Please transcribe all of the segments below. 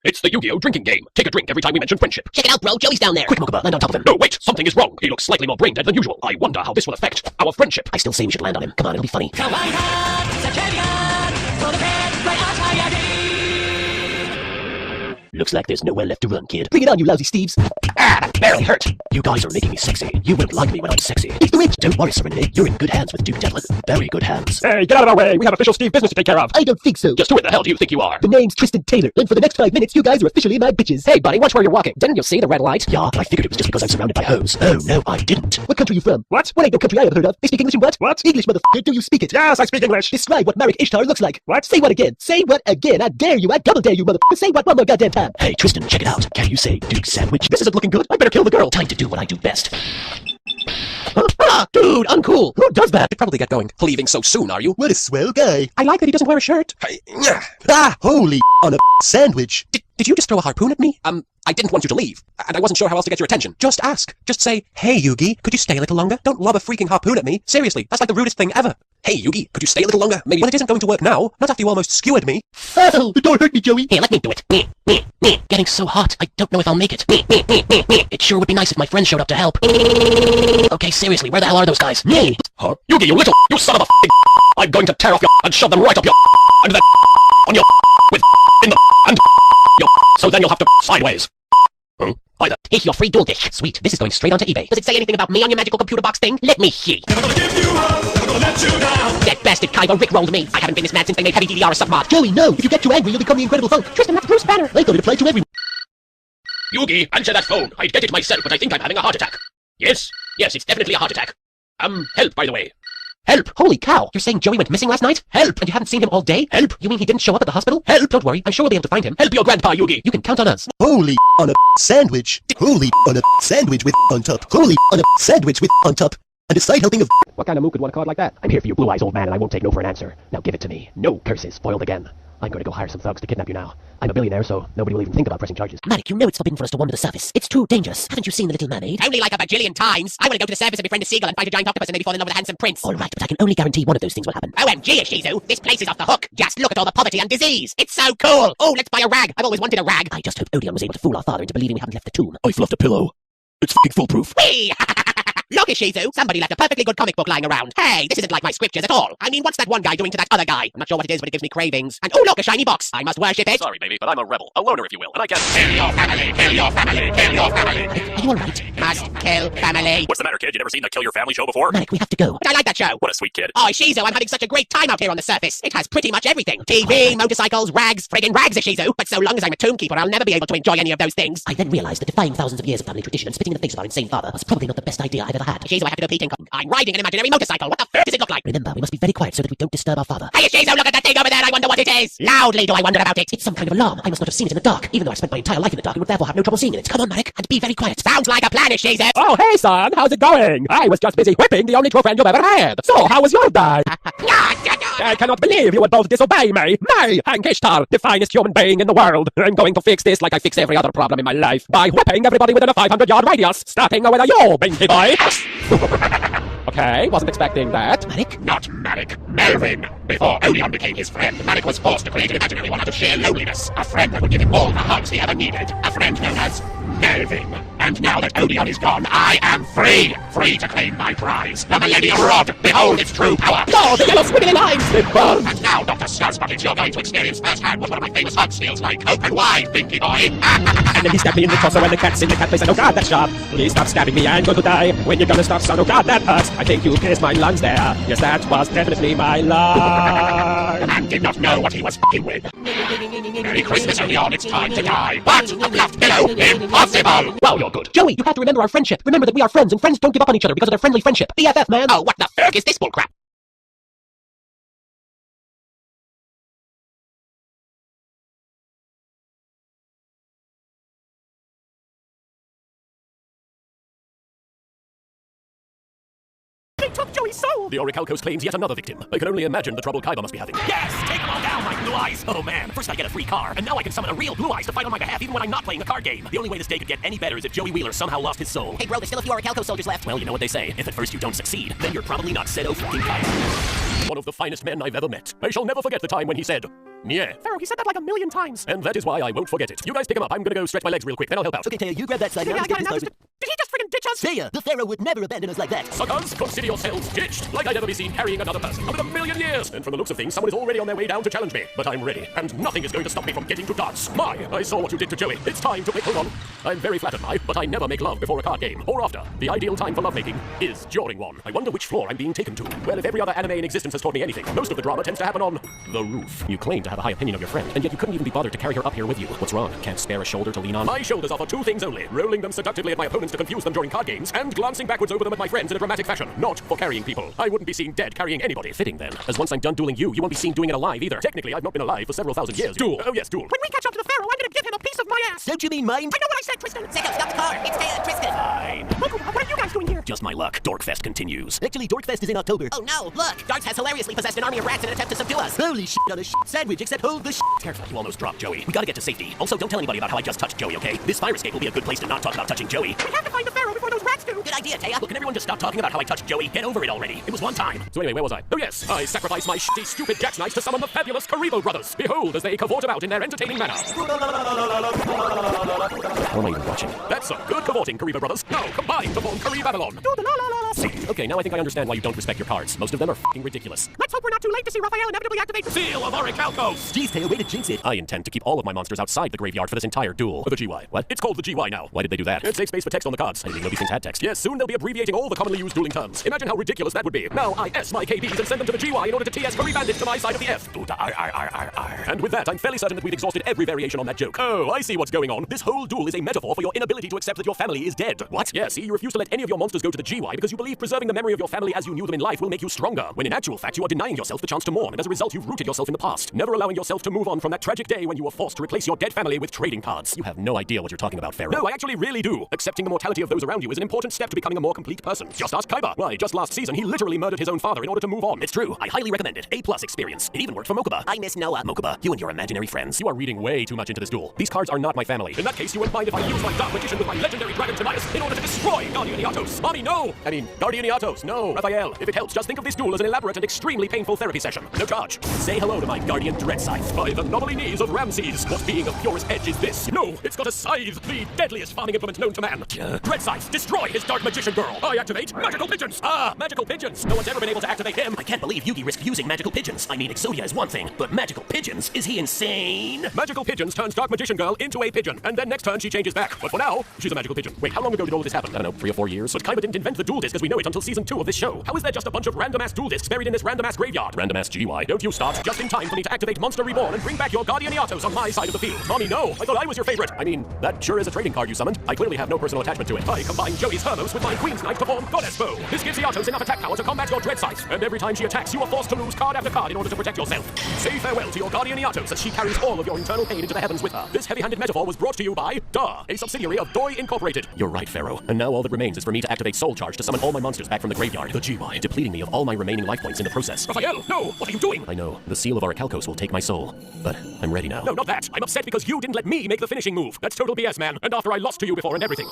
It's the Yu-Gi-Oh! Drinking game. Take a drink every time we mention friendship. Check it out, bro. Joey's down there. Quick, Mokuba, land on top of him. No, wait! Something is wrong. He looks slightly more brain-dead than usual. I wonder how this will affect our friendship. I still say we should land on him. Come on, it'll be funny. Looks like there's nowhere left to run, kid. Bring it on, you lousy Steves. Ah, that barely hurt. You guys are making me sexy. You wouldn't like me when I'm sexy. It's the witch. Don't worry, Serenity. You're in good hands with Duke Devlin. Very good hands. Hey, get out of our way. We have official Steve business to take care of. I don't think so. Just who the hell do you think you are? The name's Tristan Taylor, and for the next 5 minutes, you guys are officially my bitches. Hey, buddy, watch where you're walking. Didn't you see the red light? Yeah, but I figured it was just because I'm surrounded by hoes. Oh, no, I didn't. What country are you from? What? What ain't no country I ever heard of? They speak English in what? What? English, motherfucker. Do you speak it? Yes, I speak English. Describe what Marek Ishtar looks like. What? Say what again? Say what again? I dare you. I double dare you, motherfucker. Say what one more goddamn time. Hey, Tristan, check it out. Can you say Duke sandwich? This isn't looking good. I better kill the girl. Time to do what I do best. Ah, dude, uncool. Who does that? Should probably get going. Leaving so soon, are you? What a swell guy. I like that he doesn't wear a shirt. Hey, holy on a sandwich. Did you just throw a harpoon at me? I didn't want you to leave, and I wasn't sure how else to get your attention. Just ask. Just say, hey, Yugi, could you stay a little longer? Don't lob a freaking harpoon at me. Seriously, that's like the rudest thing ever. Hey, Yugi, could you stay a little longer? Maybe. Well, it isn't going to work now. Not after you almost skewered me. Oh, don't hurt me, Joey. Here, let me do it. Getting so hot, I don't know if I'll make it. It sure would be nice if my friends showed up to help. Okay, seriously, where the hell are those guys? Huh? Yugi, you son of a f***ing I'm going to tear off your and shove them right up your and then on your with in the and your so then you'll have to sideways. Huh? Hi there. Here's your free dual dish. Sweet, this is going straight onto eBay. Does it say anything about me on your magical computer box thing? Let me see. Never gonna give you up, never gonna let you down. That bastard Kaiba rickrolled me. I haven't been this mad since they made Heavy DDR a submod. Joey, no. If you get too angry, you'll become the Incredible Hulk. Tristan, that's Bruce Banner. I thought it applied to everyone. Yugi, answer that phone. I'd get it myself, but I think I'm having a heart attack. Yes, it's definitely a heart attack. Help, by the way. Help! Holy cow! You're saying Joey went missing last night? Help! And you haven't seen him all day? Help! You mean he didn't show up at the hospital? Help! Don't worry, I'm sure we'll be able to find him. Help your grandpa, Yugi! You can count on us. Holy on a sandwich. Holy on a sandwich with on top. Holy on a sandwich with on top. And a side helping of. What kind of mook would want a card like that? I'm here for you, blue-eyes old man, and I won't take no for an answer. Now give it to me. No curses, foiled again. I'm going to go hire some thugs to kidnap you now. I'm a billionaire, so nobody will even think about pressing charges. Marek, you know it's forbidden for us to wander the surface. It's too dangerous. Haven't you seen The Little Mermaid? Only like a bajillion times. I want to go to the surface and befriend a seagull and fight a giant octopus and maybe fall in love with a handsome prince. All right, but I can only guarantee one of those things will happen. OMG, Ishizu, this place is off the hook. Just look at all the poverty and disease. It's so cool. Oh, let's buy a rag. I've always wanted a rag. I just hope Odeon was able to fool our father into believing we haven't left the tomb. I fluffed a pillow. It's fucking foolproof. Whee! Look, Ishizu, somebody left a perfectly good comic book lying around. Hey, this isn't like my scriptures at all. I mean, what's that one guy doing to that other guy? I'm not sure what it is, but it gives me cravings. And oh, look, a shiny box. I must worship it. Sorry, baby, but I'm a rebel. A loner, if you will, and I can't. Kill your family, kill your family, kill your family. Are you alright? Must kill family. What's the matter, kid? You never seen the Kill Your Family show before? Marek, we have to go. But I like that show. What a sweet kid. Oh, Ishizu, I'm having such a great time out here on the surface. It has pretty much everything. TV, motorcycles, rags, friggin' rags, Ishizu. But so long as I'm a tombkeeper, I'll never be able to enjoy any of those things. I then realized that defying thousands of years of family tradition and spitting in the face of our insane father was probably not the best idea I've ever had. Ishizu, I have to go peeing. I'm riding an imaginary motorcycle. What the f*** does it look like? Remember, we must be very quiet so that we don't disturb our father. Hey, Ishizu, look at that thing over there. I wonder what it is. Loudly do I wonder about it. It's some kind of alarm. I must not have seen it in the dark. Even though I've spent my entire life in the dark and would therefore have no trouble seeing it. Come on, Marek, and be very quiet. Sounds like a plan, Ishizu. Oh, hey, son, how's it going? I was just busy whipping the only true friend you've ever had. So, how was your day? I cannot believe you would both disobey me. Me, Hank Ishtar, the finest human being in the world. I'm going to fix this like I fix every other problem in my life by whipping everybody within a 500-yard radius, starting with you, Binky boy. Okay, wasn't expecting that. Marek? Not Marek, Melvin. Before Odeon became his friend, Marek was forced to create an imaginary one out of sheer loneliness. A friend that would give him all the hugs he ever needed. A friend known as Melvin. And now that Odeon is gone, I am free. Free to claim my prize. The Millennium Rod. Behold its true power. Oh, the yellow squiggly lines, they burn. And now, Dr. Skullsbuckets, you're going to experience firsthand what one of my famous hugs feels like. Open wide, Binky boy. And then he stabbed me in the torso when the cat's in the cat place. And oh god, that's sharp. Please stop stabbing me, I'm going to die. When you're gonna stop, son? Oh god, that hurts. I think you pierced my lungs there. Yes, that was definitely my lung. The man did not know what he was f***ing with. Merry Christmas, Odeon, it's time to die. But a fluffed pillow, impossible. Wow, you're good. Joey, you have to remember our friendship. Remember that we are friends, and friends don't give up on each other because of their friendly friendship. BFF, man. Oh, what the f*** is this bullcrap? They took Joey's soul! The Orichalcos claims yet another victim. I can only imagine the trouble Kaiba must be having. Yes, take them all down, my blue eyes. Oh man, first I get a free car, and now I can summon a real blue eyes to fight on my behalf even when I'm not playing a card game. The only way this day could get any better is if Joey Wheeler somehow lost his soul. Hey bro, there's still a few Orichalco soldiers left. Well, you know what they say. If at first you don't succeed, then you're probably not Sedo fucking Kaiba. One of the finest men I've ever met. I shall never forget the time when he said, Yeah. Pharaoh, he said that like a million times. And that is why I won't forget it. You guys pick him up. I'm gonna go stretch my legs real quick, then I'll help out. Okay, Taya, you grab that side. Yeah, Now let's get this now started. did he just freaking ditch us? Taya, the Pharaoh would never abandon us like that. Suckers, consider yourselves ditched, like I'd never be seen carrying another person over a million years. And from the looks of things, someone is already on their way down to challenge me. But I'm ready, and nothing is going to stop me from getting to dance. I saw what you did to Joey. It's time to wait. Hold on. I'm very flattered, but I never make love before a card game, or after. The ideal time for lovemaking is during one. I wonder which floor I'm being taken to. Well, if every other anime in existence has taught me anything, most of the drama tends to happen on the roof. You claim to have a high opinion of your friend, and yet you couldn't even be bothered to carry her up here with you. What's wrong? Can't spare a shoulder to lean on? My shoulders are for two things only: rolling them seductively at my opponents to confuse them during card games, and glancing backwards over them at my friends in a dramatic fashion. Not for carrying people. I wouldn't be seen dead carrying anybody. Fitting then, as once I'm done dueling you, you won't be seen doing it alive either. Technically, I've not been alive for several thousand years. Duel. Oh yes, duel. When we catch up to the Pharaoh, I'm gonna give him a piece of my ass. Don't you mean mine? I know what I said, Tristan. Seko, stop the car. It's Taya and Tristan. Fine. Mokuba, what are you guys doing here? Just my luck. Dorkfest continues. Actually, Dorkfest is in October. Oh no, look. Darts has hilariously possessed an army of rats in an attempt to subdue us. Holy shit on a shit sandwich, except hold the shit. Careful, you almost dropped Joey. We gotta get to safety. Also, don't tell anybody about how I just touched Joey, okay? This fire escape will be a good place to not talk about touching Joey. We have to find the Pharaoh before those rats do. Good idea, Taya. Look, can everyone just stop talking about how I touched Joey? Get over it already. It was one time. So anyway, where was I? Oh yes, I sacrificed my shitty, stupid jackknives to summon the fabulous Kuriboh brothers. Behold, as they cavort about in their entertaining manner. What am I even watching? That's some good cavorting, Kuriboh brothers. Now combine to form Kuri Babylon. Okay, now I think I understand why you don't respect your cards. Most of them are f***ing ridiculous. Let's hope we're not too late to see Raphael inevitably activate the Seal of Orichalcos! Jeez, Taya, way to jinx it. I intend to keep all of my monsters outside the graveyard for this entire duel. The GY. What? It's called the GY now. Why did they do that? It saves space for text on the cards. I didn't even know these things had text. Yes, soon they'll be abbreviating all the commonly used dueling terms. Imagine how ridiculous that would be. Now I S my KBs and send them to the GY in order to TS Curry Bandit to my side of the F. And with that, I'm fairly certain that we've exhausted every variation on that joke. Oh, I see what's going on. This whole duel is a metaphor for your inability to accept that your family is dead. What? Yeah, see, you refuse to let any of your monsters go to the GY because you believe preserving the memory of your family as you knew them in life will make you stronger, when in actual fact you are denying yourself the chance to mourn, and as a result you've rooted yourself in the past, never allowing yourself to move on from that tragic day when you were forced to replace your dead family with trading cards. You have no idea what you're talking about, Pharaoh. No, I actually really do. Accepting the mortality of those around you is an important step to becoming a more complete person. Just ask Kaiba. Why, just last season he literally murdered his own father in order to move on. It's true. I highly recommend it. A+ experience. It even worked for Mokuba. I miss Noah. Mokuba, you and your imaginary friends. You are reading way too much into this duel. These cards are not my family. In that case, you wouldn't mind if I use my Dark Magician with my legendary Dragon Tanias in order to destroy Guardianiatos. Mommy, no! Guardianiatos, no. Raphael, if it helps, just think of this duel as an elaborate and extremely painful therapy session. No charge. Say hello to my guardian dread scythe. By the knobbly knees of Ramses, what being of purest edge is this? No, it's got a scythe, the deadliest farming implement known to man. Dread scythe, destroy his Dark Magician girl. I activate Magical Pigeons. Ah, Magical Pigeons. No one's ever been able to activate him. I can't believe Yugi risked using magical pigeons. I mean, Exodia is one thing, but magical pigeons? Is he insane? Magical Pigeons turns Dark Magician girl into a pigeon, and then next turn she changes back. But for now, she's a magical pigeon. Wait, how long ago did all this happen? I don't know, 3 or 4 years? But Kaiba didn't invent the duel disc as we know it until season 2 of this show. How is there just a bunch of random-ass duel discs buried in this random-ass graveyard? Random-ass GY. Don't you start just in time for me to activate Monster Reborn and bring back your Guardianiatos on my side of the field. Mommy, no! I thought I was your favorite! I mean, that sure is a trading card you summoned. I clearly have no personal attachment to it. I combine Joey's Hermos with my Queen's Knife to form Goddess Bow. This gives the Atos enough attack power to combat your Dread Scythe, and every time she attacks, you are forced to lose card after card in order to protect yourself. Say farewell to your Guardianiatos as she carries all of your internal pain into the heavens with her. This heavy-handed metaphor was brought to you by DA, a subsidiary of Doi Incorporated. You're right, Pharaoh. And now all that remains is for me to activate Soul Charge to summon all my monsters back from the graveyard, the GY, depleting me of all my remaining life points in the process. Raphael, no! What are you doing? I know. The seal of Orichalcos will take my soul. But I'm ready now. No, not that! I'm upset because you didn't let me make the finishing move. That's total BS, man. And after I lost to you before and everything.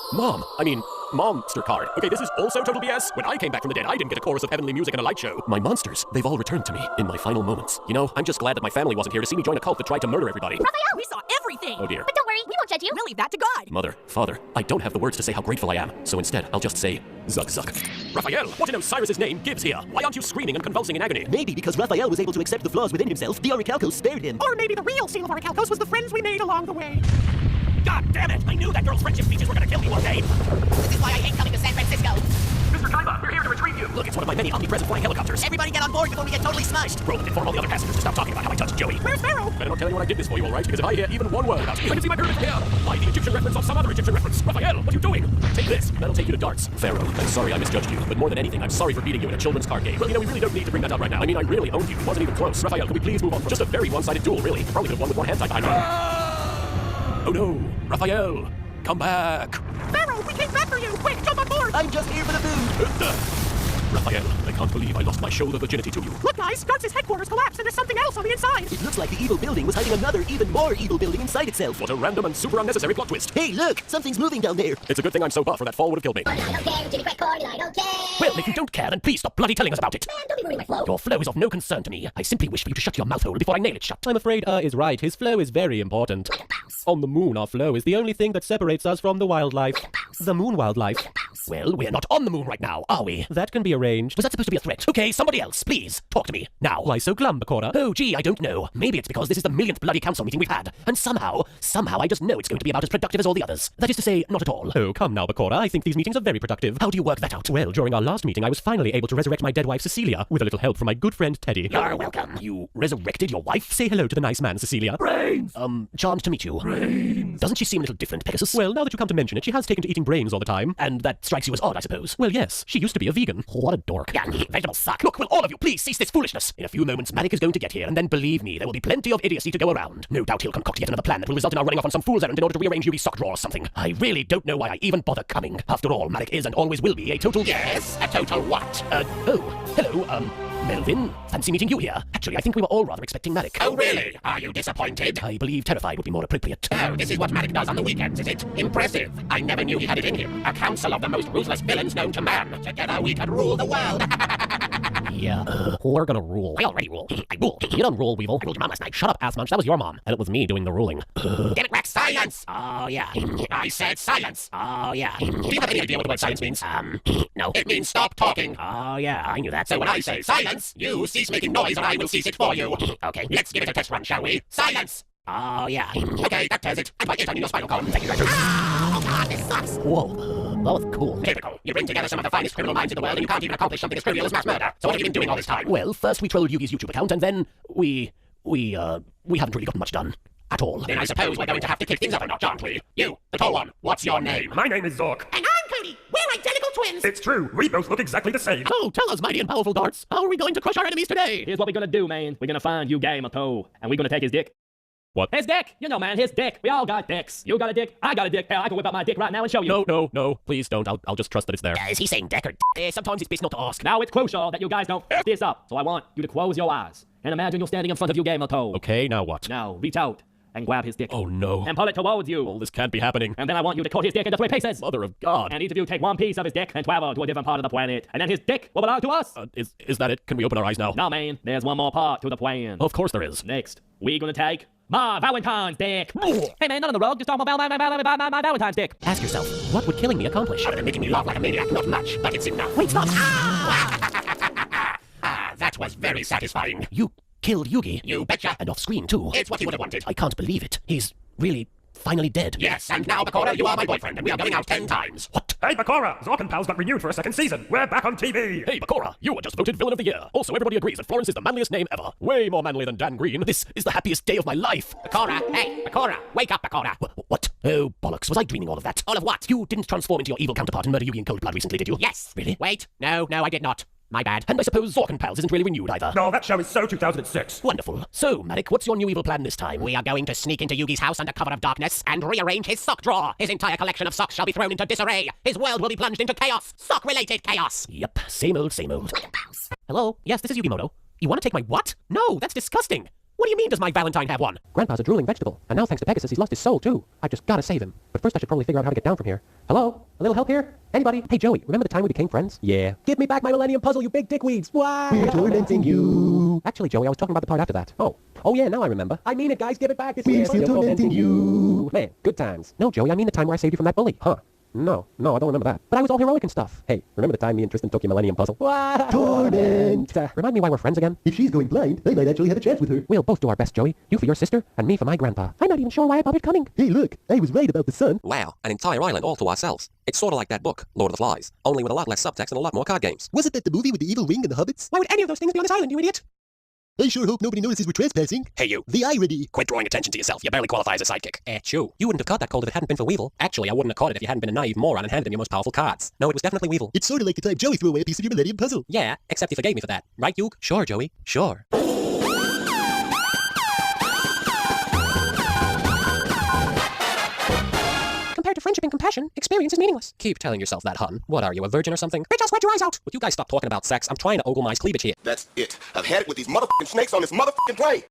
Monster card. Okay, this is also total BS. When I came back from the dead, I didn't get a chorus of heavenly music and a light show. My monsters, they've all returned to me in my final moments. You know, I'm just glad that my family wasn't here to see me join a cult that tried to murder everybody. Raphael, we saw everything! Oh dear. But don't worry, we won't judge you. We'll leave that to God. Mother, father, I don't have the words to say how grateful I am, so instead, I'll just say, Zuck Zuck. Raphael, what in Osiris's name gives here? Why aren't you screaming and convulsing in agony? Maybe because Raphael was able to accept the flaws within himself, the Orichalcos spared him. Or maybe the real seal of Orichalcos was the friends we made along the way. God damn it! I knew that girl's friendship speeches were gonna kill me one day! This is why I hate coming to San Francisco. Mr. Kaiba, we're here to retrieve you! Look, it's one of my many omnipresent flying helicopters. Everybody get on board before we get totally smushed. Roland, inform all the other passengers to stop talking about how I touched Joey. Where's Pharaoh? Better not tell anyone I did this for you, alright? Because if I hear even one word about it, I can see my pyramid here! Why the Egyptian reference of some other Egyptian reference? Raphael, what are you doing? Take this. That'll take you to darts. Pharaoh, I'm sorry I misjudged you, but more than anything, I'm sorry for beating you in a children's card game. Well, you know, we really don't need to bring that up right now. I mean, I really owned you. It wasn't even close. Raphael, can we please move on from just a very one-sided duel, really? Probably could have won with one hand tied behind me. Oh no! Raphael! Come back! Pharaoh, we came back for you! Quick, jump on board! I'm just here for the food. Raphael, I can't believe I lost my shoulder virginity to you. Look, guys, Darts' headquarters collapsed and there's something else on the inside. It looks like the evil building was hiding another, even more evil building inside itself. What a random and super unnecessary plot twist. Hey, look, something's moving down there. It's a good thing I'm so buff, or that fall would have killed me. I don't care, Jimmy Crackcorn, and I don't care. Well, if you don't care, then please stop bloody telling us about it. Man, don't be ruining my flow. Your flow is of no concern to me. I simply wish for you to shut your mouth hole before I nail it shut. I'm afraid is right. His flow is very important. Like a mouse. On the moon, our flow is the only thing that separates us from the wildlife. Like a mouse. The moon wildlife. Like a mouse. Well, we're not on the moon right now, are we? That can be arranged. Was that supposed to be a threat? Okay, somebody else, please, talk to me, now. Why so glum, Bakura? Oh, gee, I don't know. Maybe it's because this is the millionth bloody council meeting we've had, and somehow I just know it's going to be about as productive as all the others. That is to say, not at all. Oh, come now, Bakura. I think these meetings are very productive. How do you work that out? Well, during our last meeting, I was finally able to resurrect my dead wife, Cecilia, with a little help from my good friend, Teddy. You're welcome. You resurrected your wife? Say hello to the nice man, Cecilia. Brains! Charmed to meet you. Brains. Doesn't she seem a little different, Pegasus? Well, now that you come to mention it, she has taken to eating brains all the time. And that strikes you as odd, I suppose. Well, yes, she used to be a vegan. What a dork. Vegetables suck. Look, will all of you please cease this foolishness? In a few moments, Marik is going to get here, and then believe me, there will be plenty of idiocy to go around. No doubt he'll concoct yet another plan that will result in our running off on some fool's errand in order to rearrange Yugi's sock drawer or something. I really don't know why I even bother coming. After all, Marik is and always will be a total... Yes, a total what? Hello, Melvin. Fancy meeting you here. Actually, I think we were all rather expecting Marik. Oh, really? Are you disappointed? I believe terrified would be more appropriate. Oh, this is what Marik does on the weekends, is it? Impressive. I never knew he had it in him. A council of the most ruthless villains known to man. Together we could rule the world. Yeah, we're gonna rule. I already rule. I rule. You don't rule, Weevil. I ruled your mom last night. Shut up, ass munch. That was your mom. And it was me doing the ruling. Damn it, Rex, silence! Oh, yeah. I said silence. Oh, yeah. Do you have any idea what the word silence means? No. It means stop talking. Oh, yeah, I knew that. So when I say silence, you cease making noise or I will cease it for you. Okay. Let's give it a test run, shall we? Silence! Oh, yeah. Okay, that tears it. And by it, I mean your spinal column. Thank you, Oh, God, this sucks. Whoa, that was cool. Typical. You bring together some of the finest criminal minds in the world and you can't even accomplish something as trivial as mass murder. So what have you been doing all this time? Well, first we trolled Yugi's YouTube account, and then we haven't really gotten much done. At all. Then I suppose we're going to have to kick things up a notch, aren't we? You, the tall one, what's your name? My name is Zork. And I'm Cody. We're identical twins. It's true. We both look exactly the same. Oh, tell us, mighty and powerful darts. How are we going to crush our enemies today? Here's what we're gonna do, man. We're gonna find Yugioh, and we're gonna take his dick. What? His dick! You know, man, his dick. We all got dicks. You got a dick, I got a dick. Hell, I can whip out my dick right now and show you. No. Please don't. I'll just trust that it's there. Is he saying deck or sometimes it's best not to ask. Now it's crucial that you guys don't f this up. So I want you to close your eyes and imagine you're standing in front of Yugioh. Okay, now what? Now reach out and grab his dick. Oh, no. And pull it towards you. Oh, this can't be happening. And then I want you to cut his dick into 3 pieces. Mother of God. And each of you take one piece of his dick and travel to a different part of the planet. And then his dick will belong to us. Is that it? Can we open our eyes now? No, man. There's one more part to the plan. Of course there is. Next, we're gonna take my Valentine's dick. Hey, man, none on the road. Just talking about my Valentine's dick. Ask yourself, what would killing me accomplish? Other than making me laugh like a maniac, not much, but it's enough. Wait, stop! That was very satisfying. You killed Yugi. You betcha. And off screen, too. It's what he would have wanted. I can't believe it. He's really finally dead. Yes, and now, Bakura, you are my boyfriend, and we are going out 10 times. What? Hey, Bakura! Zork and Pals got renewed for a 2nd season. We're back on TV. Hey, Bakura, you were just voted Villain of the Year. Also, everybody agrees that Florence is the manliest name ever. Way more manly than Dan Green. This is the happiest day of my life. Bakura, hey, Bakura, wake up, Bakura. What? Oh, bollocks. Was I dreaming all of that? All of what? You didn't transform into your evil counterpart and murder Yugi in cold blood recently, did you? Yes. Really? Wait, no, I did not. My bad. And I suppose Zork and Pals isn't really renewed either. No, that show is so 2006. Wonderful. So, Marik, what's your new evil plan this time? We are going to sneak into Yugi's house under cover of darkness and rearrange his sock drawer. His entire collection of socks shall be thrown into disarray. His world will be plunged into chaos. Sock-related chaos. Yep, same old, same old. Like a mouse. Hello? Yes, this is Yugimoto. You want to take my what? No, that's disgusting. What do you mean does my Valentine have one? Grandpa's a drooling vegetable, and now thanks to Pegasus he's lost his soul too. I've just gotta save him. But first I should probably figure out how to get down from here. Hello? A little help here? Anybody? Hey Joey, remember the time we became friends? Yeah. Give me back my Millennium Puzzle, you big dickweeds! Why? We're tormenting you. Actually, Joey, I was talking about the part after that. Oh yeah, now I remember. I mean it, guys, give it back. We're still tormenting you. Man, good times. No, Joey, I mean the time where I saved you from that bully. Huh. No, I don't remember that. But I was all heroic and stuff. Hey, remember the time me and Tristan took your Millennium Puzzle? What? Torment! Remind me why we're friends again? If she's going blind, I might actually have a chance with her. We'll both do our best, Joey. You for your sister, and me for my grandpa. I'm not even sure why I bothered coming. Hey, look, I was right about the sun. Wow, an entire island all to ourselves. It's sort of like that book, Lord of the Flies, only with a lot less subtext and a lot more card games. Wasn't that the movie with the evil ring and the hobbits? Why would any of those things be on this island, you idiot? I sure hope nobody notices we're trespassing. Hey, you. The irony. Quit drawing attention to yourself. You barely qualify as a sidekick. Chew. You wouldn't have caught that cold if it hadn't been for Weevil. Actually, I wouldn't have caught it if you hadn't been a naive moron and handed him your most powerful cards. No, it was definitely Weevil. It's sort of like the time Joey threw away a piece of your Millennium Puzzle. Yeah, except you forgave me for that. Right, Yug? Sure, Joey. Sure. Compared to friendship and compassion, passion, experience is meaningless. Keep telling yourself that, hun. What are you, a virgin or something? Bitch, I'll sweat your eyes out. Would you guys stop talking about sex? I'm trying to ogle my cleavage here. That's it. I've had it with these motherfucking snakes on this motherfucking plane.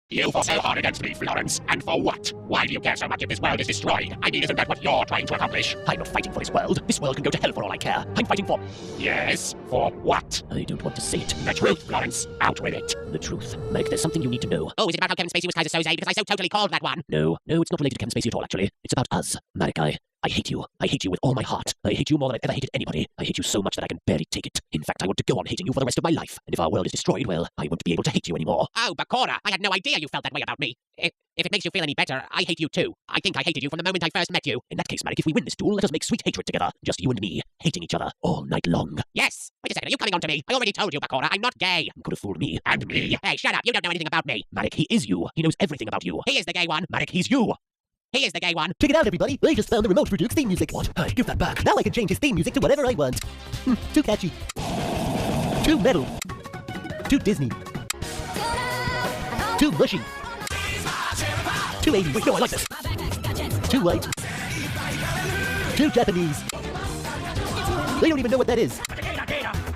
You fought so hard against me, Florence. And for what? Why do you care so much if this world is destroyed? I mean, isn't that what you're trying to accomplish? I'm not fighting for this world. This world can go to hell for all I care. I'm fighting for... Yes, for what? I don't want to say it. The truth, Florence. Out with it. The truth. Mike, there's something you need to know. Oh, is it about how Kevin Spacey was Kaiser Soze? Because I so totally called that one. No, it's not related to Kevin Spacey at all, actually. It's about us. Marek, I hate you. I hate you with all my heart. I hate you more than I've ever hated anybody. I hate you so much that I can barely take it. In fact, I want to go on hating you for the rest of my life. And if our world is destroyed, well, I won't be able to hate you anymore. Oh, Bakura, I had no idea you felt that way about me. If it makes you feel any better, I hate you too. I think I hated you from the moment I first met you. In that case, Marek, if we win this duel, let us make sweet hatred together. Just you and me, hating each other all night long. Yes! Wait a second, are you coming on to me? I already told you, Bakura, I'm not gay. You could have fooled me. And me. Hey, shut up, you don't know anything about me. Marek, he is you. He knows everything about you. He is the gay one. Marek, he's you. He is the gay one. Check it out, everybody. I just found the remote for Duke's theme music. What? Hey, give that back. Now I can change his theme music to whatever I want. Too catchy. Too metal. Too Disney. Too mushy. Too 80s. Wait, no, I like this. Too white. Too Japanese. They don't even know what that is.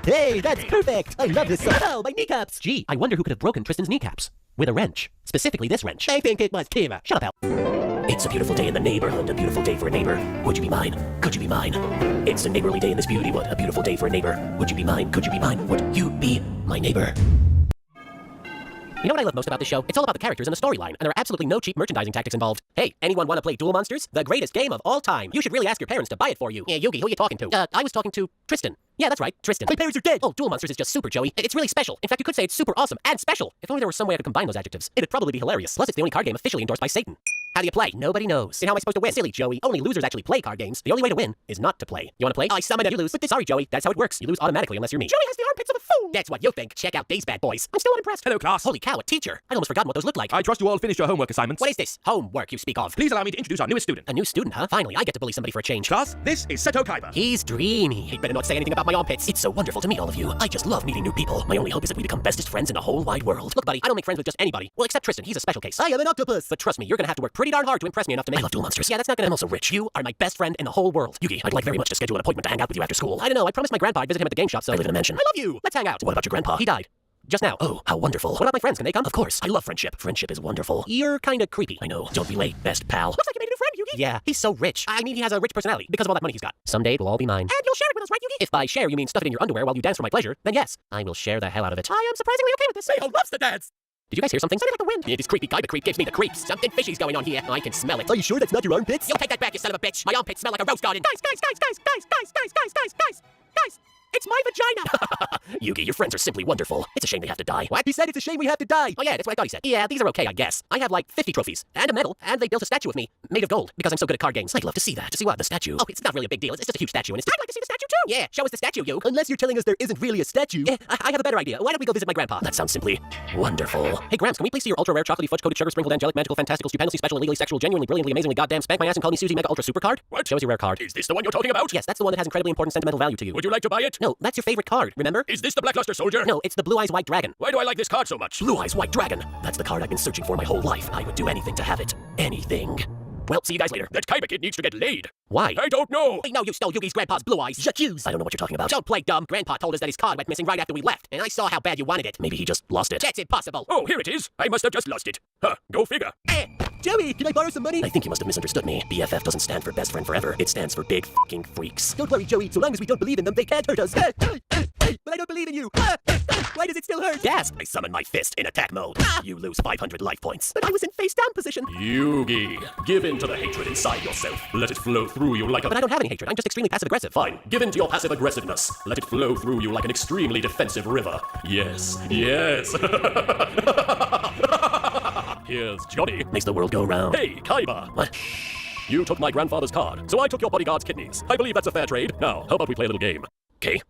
Hey, that's perfect! I love this song. Oh, my kneecaps! Gee, I wonder who could have broken Tristan's kneecaps. With a wrench. Specifically this wrench. I think it was Kira. Shut up, Al. It's a beautiful day in the neighborhood, a beautiful day for a neighbor. Would you be mine? Could you be mine? It's a neighborly day in this beauty wood, a beautiful day for a neighbor. Would you be mine? Could you be mine? Would you be my neighbor? You know what I love most about this show? It's all about the characters and the storyline, and there are absolutely no cheap merchandising tactics involved. Hey, anyone want to play Duel Monsters? The greatest game of all time. You should really ask your parents to buy it for you. Yeah, Yugi, who are you talking to? I was talking to Tristan. Yeah, that's right, Tristan. My parents are dead! Oh, Duel Monsters is just super, Joey. It's really special. In fact, you could say it's super awesome and special. If only there was some way I could combine those adjectives. It'd probably be hilarious. Plus, it's the only card game officially endorsed by Satan. How do you play? Nobody knows. And how am I supposed to win? Silly, Joey. Only losers actually play card games. The only way to win is not to play. You want to play? I summon it. You lose. But sorry, Joey. That's how it works. You lose automatically unless you're me. Joey has the armpits of a fool! That's what you think. Check out these bad boys. I'm still unimpressed. Hello, class. Holy cow, a teacher. I'd almost forgotten what those looked like. I trust you all finished your homework assignments. What is this? Homework you speak of. Please allow me to introduce our newest student. A new student, huh? Finally, I get to bully somebody for a change. Class, this is Seto Kaiba. He's dreamy. He'd better not say anything about my armpits. It's so wonderful to meet all of you. I just love meeting new people. My only hope is that we become bestest friends in the whole wide world. Look, buddy, I don't make friends with just anybody. Well, except Tristan. He's a special case. I am an octopus! But trust me, you're gonna have to work pretty darn hard to impress me enough to make... I love Duel Monsters. Yeah, that's not gonna... I'm also rich. You are my best friend in the whole world. Yugi, I'd like very much to schedule an appointment to hang out with you after school. I don't know, I promised my grandpa I'd visit him at the game shop, so... I live in a mansion. I love you! Let's hang out. What about your grandpa? He died. Just now. Oh, how wonderful. What about my friends? Can they come? Of course. I love friendship. Friendship is wonderful. You're kinda creepy. I know. Don't be late, best pal. Looks like you made a new friend, Yugi. Yeah, he's so rich. I mean, he has a rich personality because of all that money he's got. Someday it will all be mine. And you'll share it with us, right, Yugi? If by share you mean stuff it in your underwear while you dance for my pleasure, then yes, I will share the hell out of it. I am surprisingly okay with this. Seto loves to dance. Did you guys hear something? Something like the wind. Yeah, this creepy guy, the creep gives me the creeps. Something fishy's going on here. I can smell it. Are you sure that's not your armpits? You take that back, you son of a bitch. My armpits smell like a rose garden. Guys. It's my vagina. Yugi, your friends are simply wonderful. It's a shame they have to die. What? He said it's a shame we have to die. Oh yeah, that's what I thought he said. Yeah, these are okay, I guess. I have like 50 trophies and a medal, and they built a statue of me made of gold because I'm so good at card games. I'd love to see that. To see what? The statue? Oh, it's not really a big deal. It's just a huge statue, and it's... I'd like to see the statue too. Yeah, show us the statue, you. Unless you're telling us there isn't really a statue. I have a better idea. Why don't we go visit my grandpa? That sounds simply wonderful. Hey, Gramps, can we please see your ultra rare chocolatey fudge coated sugar sprinkled angelic magical fantastical stupendously special illegally sexual genuinely brilliantly amazingly goddamn spank my ass and call me Susie mega ultra super card? What? Show us your rare card. Is this the one you're talking about? Yes, that's the one that has incredibly important sentimental value to you. Would you like to buy it? No, that's your favorite card, remember? Is this the Blackluster Soldier? No, it's the Blue Eyes White Dragon. Why do I like this card so much? Blue Eyes White Dragon. That's the card I've been searching for my whole life. I would do anything to have it. Anything. Well, see you guys later. That Kaiba kid needs to get laid. Why? I don't know. We know you stole Yugi's grandpa's blue eyes. J'accuse. I don't know what you're talking about. Don't play dumb. Grandpa told us that his card went missing right after we left, and I saw how bad you wanted it. Maybe he just lost it. That's impossible. Oh, here it is. I must have just lost it. Huh, go figure. Joey, can I borrow some money? I think you must have misunderstood me. BFF doesn't stand for best friend forever. It stands for big fucking freaks. Don't worry, Joey. So long as we don't believe in them, they can't hurt us. But I don't believe in you. Why does it still hurt? Gasp! I summon my fist in attack mode. You lose 500 life points. But I was in face-down position. Yugi, give in to the hatred inside yourself. Let it flow through you like a... But I don't have any hatred. I'm just extremely passive-aggressive. Fine. Give in to your passive-aggressiveness. Let it flow through you like an extremely defensive river. Yes. Here's Johnny. Makes the world go round. Hey, Kaiba. What? You took my grandfather's card, so I took your bodyguard's kidneys. I believe that's a fair trade. Now, how about we play a little game? Okay.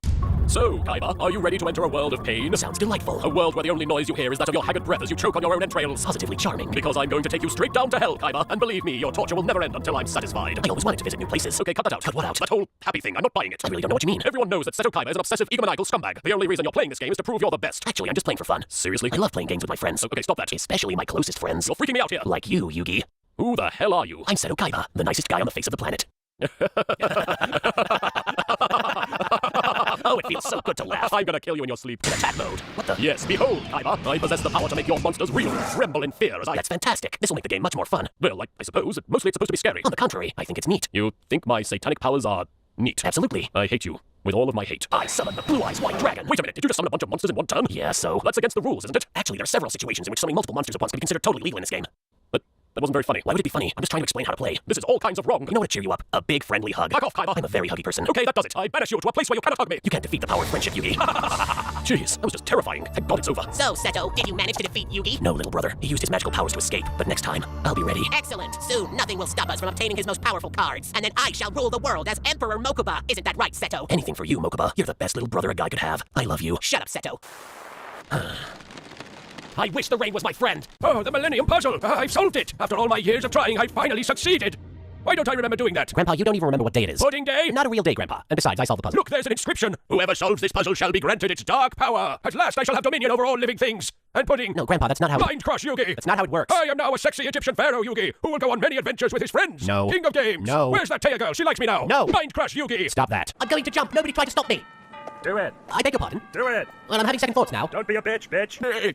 So, Kaiba, are you ready to enter a world of pain? Sounds delightful. A world where the only noise you hear is that of your haggard breath as you choke on your own entrails. Positively charming. Because I'm going to take you straight down to hell, Kaiba, and believe me, your torture will never end until I'm satisfied. I always wanted to visit new places. Okay, cut that out. Cut what out? That whole happy thing. I'm not buying it. I really don't know what you mean. Everyone knows that Seto Kaiba is an obsessive, egomaniacal scumbag. The only reason you're playing this game is to prove you're the best. Actually, I'm just playing for fun. Seriously? I love playing games with my friends. Okay, stop that. Especially my closest friends. You're freaking me out here. Like you, Yugi. Who the hell are you? I'm Seto Kaiba, the nicest guy on the face of the planet. Oh, it feels so good to laugh. I'm gonna kill you in your sleep. In attack mode. What the? Yes, behold, Kaiba. I possess the power to make your monsters real. Tremble in fear as I... That's fantastic. This will make the game much more fun. Well, I suppose. Mostly it's supposed to be scary. On the contrary, I think it's neat. You think my satanic powers are neat? Absolutely. I hate you. With all of my hate. I summon the Blue Eyes White Dragon. Wait a minute, did you just summon a bunch of monsters in one turn? Yeah, so? That's against the rules, isn't it? Actually, there are several situations in which summoning multiple monsters at once can be considered totally legal in this game. But that wasn't very funny. Why would it be funny? I'm just trying to explain how to play. This is all kinds of wrong. You know what to cheer you up? A big friendly hug. Back off, Kaiba. I'm a very huggy person. Okay, that does it. I banish you to a place where you cannot hug me. You can't defeat the power of friendship, Yugi. Jeez, that was just terrifying. Thank God it's over. So, Seto, did you manage to defeat Yugi? No, little brother. He used his magical powers to escape, but next time, I'll be ready. Excellent. Soon, nothing will stop us from obtaining his most powerful cards, and then I shall rule the world as Emperor Mokuba. Isn't that right, Seto? Anything for you, Mokuba. You're the best little brother a guy could have. I love you. Shut up, Seto. I wish the rain was my friend. Oh, the Millennium Puzzle. I've solved it. After all my years of trying, I finally succeeded. Why don't I remember doing that? Grandpa, you don't even remember what day it is. Pudding Day? Not a real day, Grandpa. And besides, I solved the puzzle. Look, there's an inscription. Whoever solves this puzzle shall be granted its dark power. At last I shall have dominion over all living things. And pudding. No, Grandpa, that's not how... Mind Crush Yugi. That's not how it works. I am now a sexy Egyptian pharaoh Yugi, who will go on many adventures with his friends. No. King of games. No. Where's that Taya girl? She likes me now. No. Mind Crush Yugi. Stop that. I'm going to jump. Nobody try to stop me. Do it. I beg your pardon? Do it. Well, I'm having second thoughts now. Don't be a bitch.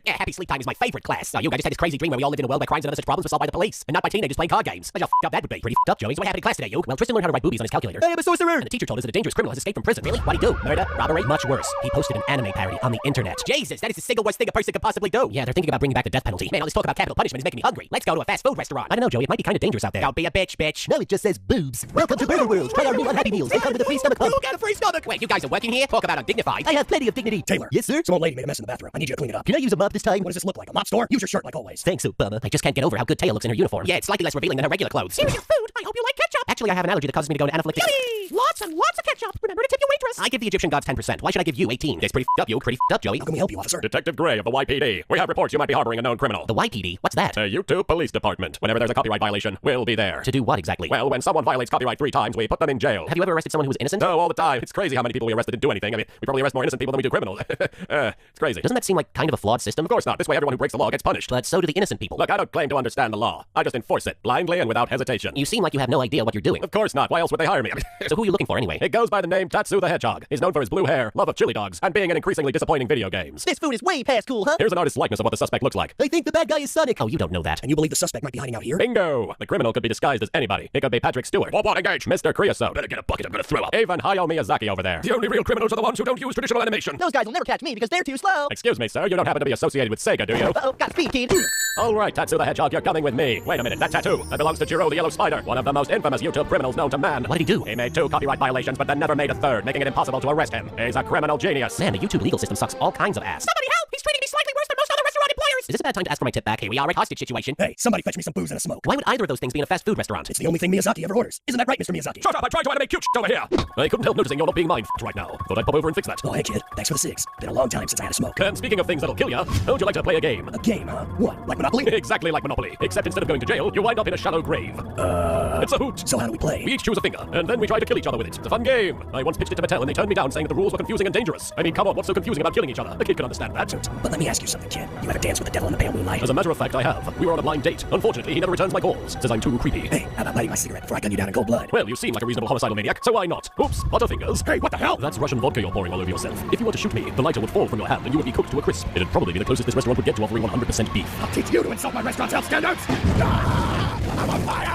Yeah, happy sleep time is my favorite class. Oh, you guys just had this crazy dream where we all lived in a world where crimes and other such problems were solved by the police, and not by teenagers playing card games. Imagine how f***ed up that would be. Pretty f***ed up, Joey. So what happened in class today, you? Well, Tristan learned how to write boobies on his calculator. I am a sorcerer! And the teacher told us that a dangerous criminal has escaped from prison. Really? What'd he do? Murder? Robbery? Much worse. He posted an anime parody on the internet. Jesus, that is the single worst thing a person could possibly do. Yeah, they're thinking about bringing back the death penalty. Man, all this talk about capital punishment is making me hungry. Let's go to a fast food restaurant. I don't know, Joey. It might be kind of dangerous out there. Don't be a bitch. Now it just says boobs. Welcome to Burger World. Try our new unhappy meals. They come with a free stomach pump. Who got a free stomach? Wait, you guys are working here? Talk about undignified. I have plenty of dignity. Taylor. Yes, sir? Some old lady made a mess in the bathroom. I need you to clean it up. Can I use a mop this time? What does this look like? A mop store? Use your shirt like always. Thanks, Obama. I just can't get over how good Taya looks in her uniform. Yeah, it's slightly less revealing than her regular clothes. Here's your food. I hope you like ketchup. Actually, I have an allergy that causes me to go into anaphylactic... Yummy! Lots and lots of ketchup. Remember to tip your waitress. I give the Egyptian gods 10%. Why should I give you 18? It's pretty f***ed up, you. Pretty f***ed up, Joey. How can we help you, officer? Detective Gray of the YPD. We have reports you might be harboring a known criminal. The YPD? What's that? The YouTube Police Department. Whenever there's a copyright violation, we'll be there. To do what exactly? Well, when someone violates copyright 3 times, we put them in jail. Have you ever arrested someone who was innocent? Oh, all the time. It's crazy how many people we arrested didn't do anything. I mean, we probably arrest more innocent people than we do criminals. It's crazy. Doesn't that seem like kind of a flawed system? Of course not. This way everyone who breaks the law gets punished. But so do the innocent people. Look, I don't claim to understand the law. I just enforce it, blindly and without hesitation. You seem like you have no idea what you're doing. Of course not. Why else would they hire me? So who are you looking for anyway? It goes by the name Tatsu the Hedgehog. He's known for his blue hair, love of chili dogs, and being in increasingly disappointing video games. This food is way past cool, huh? Here's an artist's likeness of what the suspect looks like. I think the bad guy is Sonic. Oh, you don't know that. And you believe the suspect might be hiding out here? Bingo! The criminal could be disguised as anybody. It could be Patrick Stewart. What engage? Mr. Creosote. Better get a bucket, I'm gonna throw up. Even Hayao Miyazaki over there. The only real criminals are the ones who don't use traditional animation. Those guys will never catch me because they're too slow. Excuse me, sir, you don't happen to be associated with Sega, do you? Uh-oh, got speed, kid. All right, Tatsu the Hedgehog, you're coming with me. Wait a minute, that tattoo, that belongs to Jiro the Yellow Spider, one of the most infamous YouTube criminals known to man. What did he do? He made 2 copyright violations, but then never made a 3rd, making it impossible to arrest him. He's a criminal genius. Man, the YouTube legal system sucks all kinds of ass. Somebody help! He's treating me slightly worse than most other restaurant employers. Is this a bad time to ask for my tip back? Here we are at hostage situation. Hey, somebody fetch me some booze and a smoke. Why would either of those things be in a fast food restaurant? It's the only thing Miyazaki ever orders. Isn't that right, Mr. Miyazaki? Shut up, I tried to animate cute over here. I couldn't help noticing you're not being mine right now. Thought I'd pop over and fix that. Oh, hey, kid. Thanks for the cigs. Been a long time since I had a smoke. And speaking of things that'll kill ya, how would you like to play a game? A game, huh? What? Like Monopoly? Exactly like Monopoly, except instead of going to jail, you wind up in a shallow grave. It's a hoot. So how do we play? We each choose a finger, and then we try to kill each other with it. It's a fun game. I once pitched it to Mattel, and they turned me down saying that the rules were confusing and dangerous. I mean, come on, what's so confusing about killing each other? A kid can understand that. But let me ask you something, kid. You ever dance with the devil in the pale moonlight? As a matter of fact, I have. We were on a blind date. Unfortunately, he never returns my calls. Says I'm too creepy. Hey, how about lighting my cigarette before I gun you down in cold blood? Well, you seem like a reasonable homicidal maniac, so why not? Oops, Butterfingers. Hey, what the hell? That's Russian vodka you're pouring all over yourself. If you were to shoot me, the lighter would fall from your hand and you would be cooked to a crisp. It'd probably be the closest this restaurant would get to offering 100% beef. I'll teach you to insult my restaurant's health standards! Ah, I'm on fire!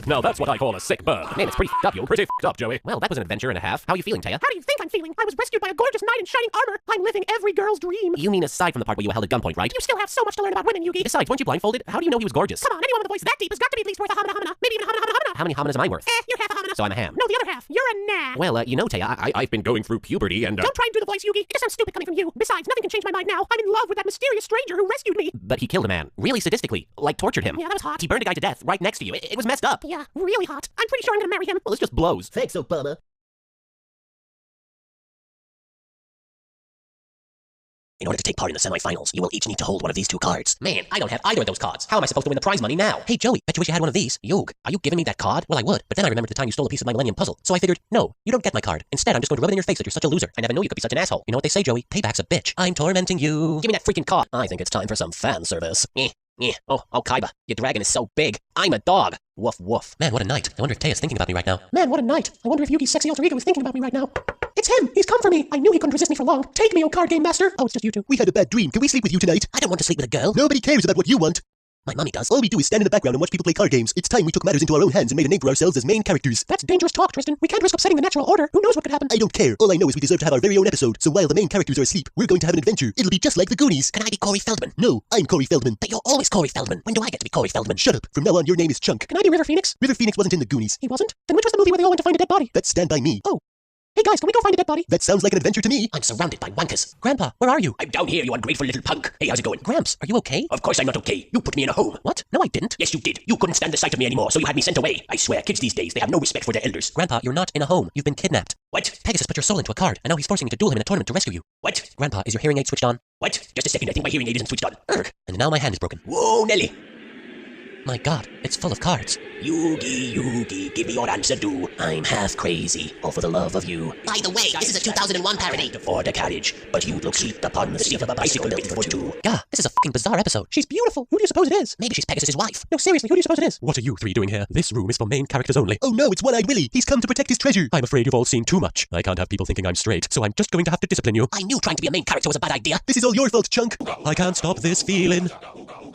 Now that's what I call a sick burn. Man, it's pretty f***ed up, you. Pretty f***ed up, Joey. Well, that was an adventure and a half. How are you feeling, Taya? How do you think I'm feeling? I was rescued by a gorgeous knight in shining armor. I'm living every girl's dream. You mean aside from the part where you were held at gunpoint, right? You still have so much to learn about women, Yugi. Besides, weren't you blindfolded? How do you know he was gorgeous? Come on, anyone with a voice that deep has got to be at least worth a homina homina. Maybe even a homina homina homina. How many hominas am I worth? You're half a homina. So I'm a ham. No, the other half. You're a nah. Well, you know, Taya, I've been going through puberty and Don't try and do the voice, Yugi. It just sounds stupid coming from you. Besides, nothing can change my mind now. I'm in love with that mysterious stranger who rescued me. But he killed a man. Really sadistically. Like tortured him. Yeah, that was hot. He burned a guy to death right next to you. It was messed up. Yeah, really hot. I'm pretty sure I'm gonna marry him. Well, this just blows. Thanks, Obama. In order to take part in the semifinals, you will each need to hold one of these 2 cards. Man, I don't have either of those cards. How am I supposed to win the prize money now? Hey, Joey, bet you wish you had one of these. Yug, are you giving me that card? Well, I would, but then I remembered the time you stole a piece of my Millennium Puzzle. So I figured, no, you don't get my card. Instead, I'm just going to rub it in your face that you're such a loser. I never knew you could be such an asshole. You know what they say, Joey? Payback's a bitch. I'm tormenting you. Give me that freaking card. I think it's time for some fan service. Oh, Kaiba, your dragon is so big. I'm a dog. Woof, woof. Man, what a night. I wonder if Taya's thinking about me right now. Man, what a night. I wonder if Yugi's sexy alter ego is thinking about me right now. It's him! He's come for me! I knew he couldn't resist me for long. Take me, oh card game master! Oh, it's just you two. We had a bad dream. Can we sleep with you tonight? I don't want to sleep with a girl. Nobody cares about what you want. My mummy does. All we do is stand in the background and watch people play card games. It's time we took matters into our own hands and made a name for ourselves as main characters. That's dangerous talk, Tristan. We can't risk upsetting the natural order. Who knows what could happen? I don't care. All I know is we deserve to have our very own episode. So while the main characters are asleep, we're going to have an adventure. It'll be just like the Goonies. Can I be Corey Feldman? No, I'm Corey Feldman. But you're always Corey Feldman. When do I get to be Corey Feldman? Shut up. From now on, your name is Chunk. Can I be River Phoenix? River Phoenix wasn't in the Goonies. He wasn't? Then which was the movie where they all went to find a dead body? That's Stand By Me. Oh. Hey guys, can we go find a dead body? That sounds like an adventure to me. I'm surrounded by wankers. Grandpa, where are you? I'm down here, you ungrateful little punk. Hey, how's it going? Gramps, are you okay? Of course I'm not okay. You put me in a home. What? No, I didn't. Yes, you did. You couldn't stand the sight of me anymore, so you had me sent away. I swear, kids these days, they have no respect for their elders. Grandpa, you're not in a home. You've been kidnapped. What? Pegasus put your soul into a card, and now he's forcing me to duel him in a tournament to rescue you. What? Grandpa, is your hearing aid switched on? What? Just a second, I think my hearing aid isn't switched on. Urgh. And now my hand is broken. Whoa, Nelly. My god, it's full of cards. Yugi, give me your answer, do. I'm half crazy, all for the love of you. By the way, this is a 2001 parody. Afford a carriage, but you look sweet upon the seat of a bicycle built for 2. Yeah, this is a fucking bizarre episode. She's beautiful. Who do you suppose it is? Maybe she's Pegasus's wife. No, seriously, who do you suppose it is? What are you 3 doing here? This room is for main characters only. Oh no, it's One-Eyed Willy. He's come to protect his treasure. I'm afraid you've all seen too much. I can't have people thinking I'm straight, so I'm just going to have to discipline you. I knew trying to be a main character was a bad idea. This is all your fault, Chunk. I can't stop this feeling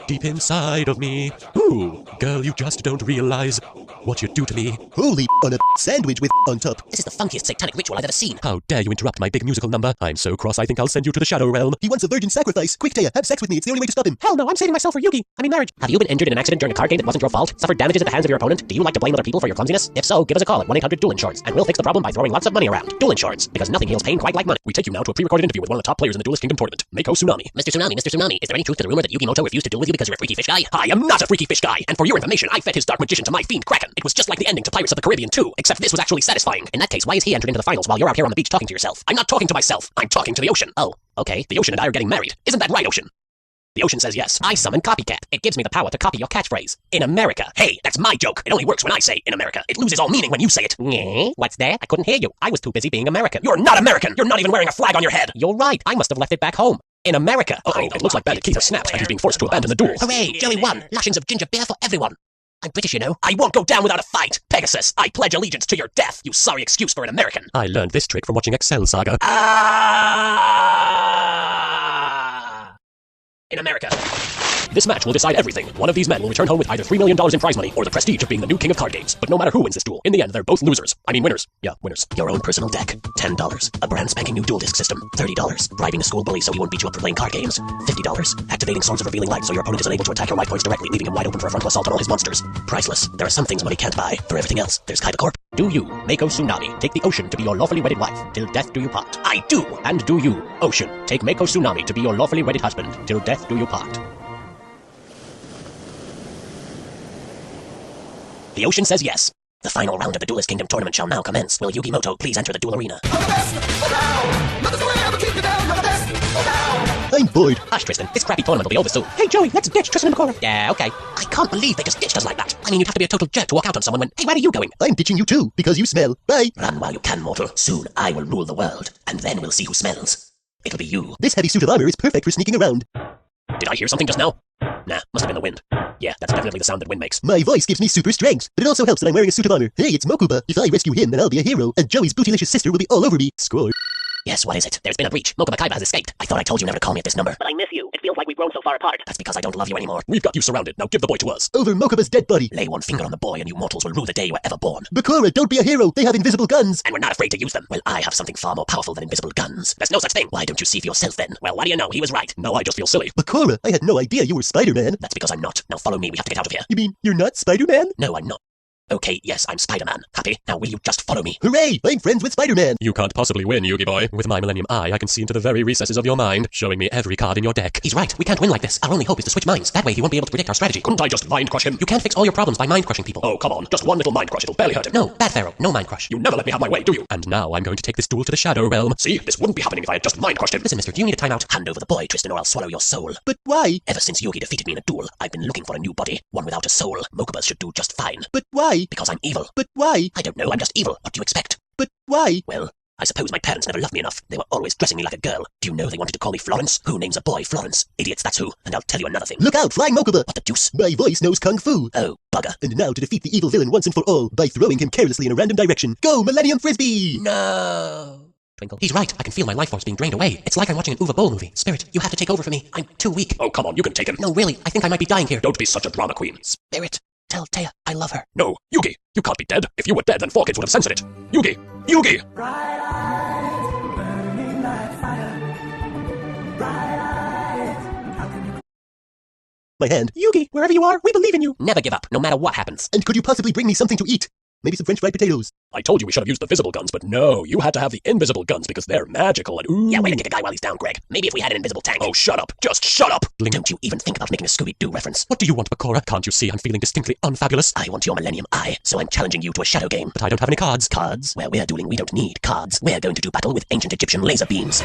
deep inside of me. Ooh, girl, you just don't realize what you do to me. Holy on a sandwich with on top. This is the funkiest satanic ritual I've ever seen. How dare you interrupt my big musical number? I'm so cross I think I'll send you to the Shadow Realm. He wants a virgin sacrifice. Quick, Taya, have sex with me. It's the only way to stop him. Hell no, I'm saving myself for Yugi. I mean marriage. Have you been injured in an accident during a card game that wasn't your fault? Suffered damages at the hands of your opponent? Do you like to blame other people for your clumsiness? If so, give us a call at 1-800-DUEL-INSURANCE, and we'll fix the problem by throwing lots of money around. Duel Insurance, because nothing heals pain quite like money. We take you now to a pre-recorded interview with one of the top players in the Duelist Kingdom tournament, Mako Tsunami. Mr. Tsunami, is there any truth to the rumor that Yugimoto refused to duel with you because you're a freaky fish guy? I am not a freaky fish guy, and for your information, I fed his dark magician to my fiend Kraken. It was just like the ending to Pirates of the Caribbean 2, except this was actually satisfying. In that case, why is he entered into the finals while you're out here on the beach talking to yourself? I'm not talking to myself, I'm talking to the ocean. Oh, okay. The ocean and I are getting married. Isn't that right, Ocean? The ocean says yes. I summon Copycat. It gives me the power to copy your catchphrase. In America. Hey, that's my joke. It only works when I say in America. It loses all meaning when you say it. What's that? I couldn't hear you. I was too busy being American. You're not American. You're not even wearing a flag on your head. You're right. I must have left it back home. In America. Uh-oh, it looks like Bandit Keith has snapped and he's being forced to abandon the duel. Hooray, Joey won. Lashings of ginger beer for everyone. I'm British, you know. I won't go down without a fight. Pegasus, I pledge allegiance to your death, you sorry excuse for an American. I learned this trick from watching Excel Saga. In America. This match will decide everything. One of these men will return home with either $3 million in prize money or the prestige of being the new king of card games. But no matter who wins this duel, in the end, they're both losers. I mean winners. Yeah, winners. Your own personal deck. $10. A brand spanking new dual disc system. $30. Bribing a school bully so he won't beat you up for playing card games. $50. Activating Swords of Revealing Light so your opponent is unable to attack your white points directly, leaving him wide open for a frontal assault on all his monsters. Priceless. There are some things money can't buy. For everything else, there's Kaiba Corp. Do you, Mako Tsunami, take the ocean to be your lawfully wedded wife, till death do you part? I do! And do you, Ocean, take Mako Tsunami to be your lawfully wedded husband, till death do you part? The ocean says yes. The final round of the Duelist Kingdom tournament shall now commence. Will Yugimoto please enter the duel arena? I'm bored. Hush, Tristan. This crappy tournament will be over soon. Hey, Joey, let's ditch Tristan and Bakura. Yeah, okay. I can't believe they just ditched us like that. I mean, you'd have to be a total jerk to walk out on someone when, hey, where are you going? I'm ditching you too, because you smell. Bye. Run while you can, mortal. Soon I will rule the world, and then we'll see who smells. It'll be you. This heavy suit of armor is perfect for sneaking around. Did I hear something just now? Nah, must have been the wind. Yeah, that's definitely the sound that wind makes. My voice gives me super strength, but it also helps that I'm wearing a suit of armor. Hey, it's Mokuba. If I rescue him, then I'll be a hero, and Joey's bootylicious sister will be all over me. Score. Yes, what is it? There's been a breach. Mokuba Kaiba has escaped. I thought I told you never to call me at this number. But I miss you. It feels like we've grown so far apart. That's because I don't love you anymore. We've got you surrounded. Now give the boy to us. Over Mokuba's dead body. Lay one finger on the boy and you mortals will rue the day you were ever born. Bakura, don't be a hero. They have invisible guns. And we're not afraid to use them. Well, I have something far more powerful than invisible guns. There's no such thing. Why don't you see for yourself then? Well, what do you know? He was right. Now I just feel silly. Bakura, I had no idea you were Spider-Man. That's because I'm not. Now follow me. We have to get out of here. You mean you're not Spider-Man? No, I'm not. Okay, yes, I'm Spider-Man. Happy? Now will you just follow me? Hooray! I'm friends with Spider-Man. You can't possibly win, Yugi boy. With my Millennium Eye, I can see into the very recesses of your mind, showing me every card in your deck. He's right. We can't win like this. Our only hope is to switch minds. That way he won't be able to predict our strategy. Couldn't I just mind crush him? You can't fix all your problems by mind crushing people. Oh, come on. Just one little mind crush. It'll barely hurt him. No, bad Pharaoh. No mind crush. You never let me have my way, do you? And now I'm going to take this duel to the Shadow Realm. See? This wouldn't be happening if I had just mind crushed him. Listen, mister, do you need a timeout? Hand over the boy, Tristan, or I'll swallow your soul. But why? Ever since Yugi defeated me in a duel, I've been looking for a new body. One without a soul. Mokubas should do just fine. But why? Because I'm evil. But why? I don't know, I'm just evil. What do you expect? But why? Well, I suppose my parents never loved me enough. They were always dressing me like a girl. Do you know they wanted to call me Florence? Who names a boy Florence? Idiots, that's who. And I'll tell you another thing. Look out, Flying Mokuba! What the deuce? My voice knows Kung Fu. Oh, bugger. And now to defeat the evil villain once and for all, by throwing him carelessly in a random direction. Go, Millennium Frisbee! No. Twinkle. He's right. I can feel my life force being drained away. It's like I'm watching an Uwe Boll movie. Spirit, you have to take over for me. I'm too weak. Oh, come on. You can take him. No, really. I think I might be dying here. Don't be such a drama queen. Spirit, tell Taya I love her. No, Yugi. You can't be dead. If you were dead, then 4 kids would have censored it. Yugi! Yugi! My hand. Yugi, wherever you are, we believe in you. Never give up, no matter what happens. And could you possibly bring me something to eat? Maybe some French fried potatoes. I told you we should have used the visible guns, but no, you had to have the invisible guns because they're magical and ooh. Yeah, way to kick a guy while he's down, Greg. Maybe if we had an invisible tank. Oh, shut up. Just shut up. Don't you even think about making a Scooby-Doo reference. What do you want, Bakura? Can't you see I'm feeling distinctly unfabulous? I want your Millennium Eye, so I'm challenging you to a shadow game. But I don't have any cards. Cards? Where we're dueling, we don't need cards. We're going to do battle with ancient Egyptian laser beams.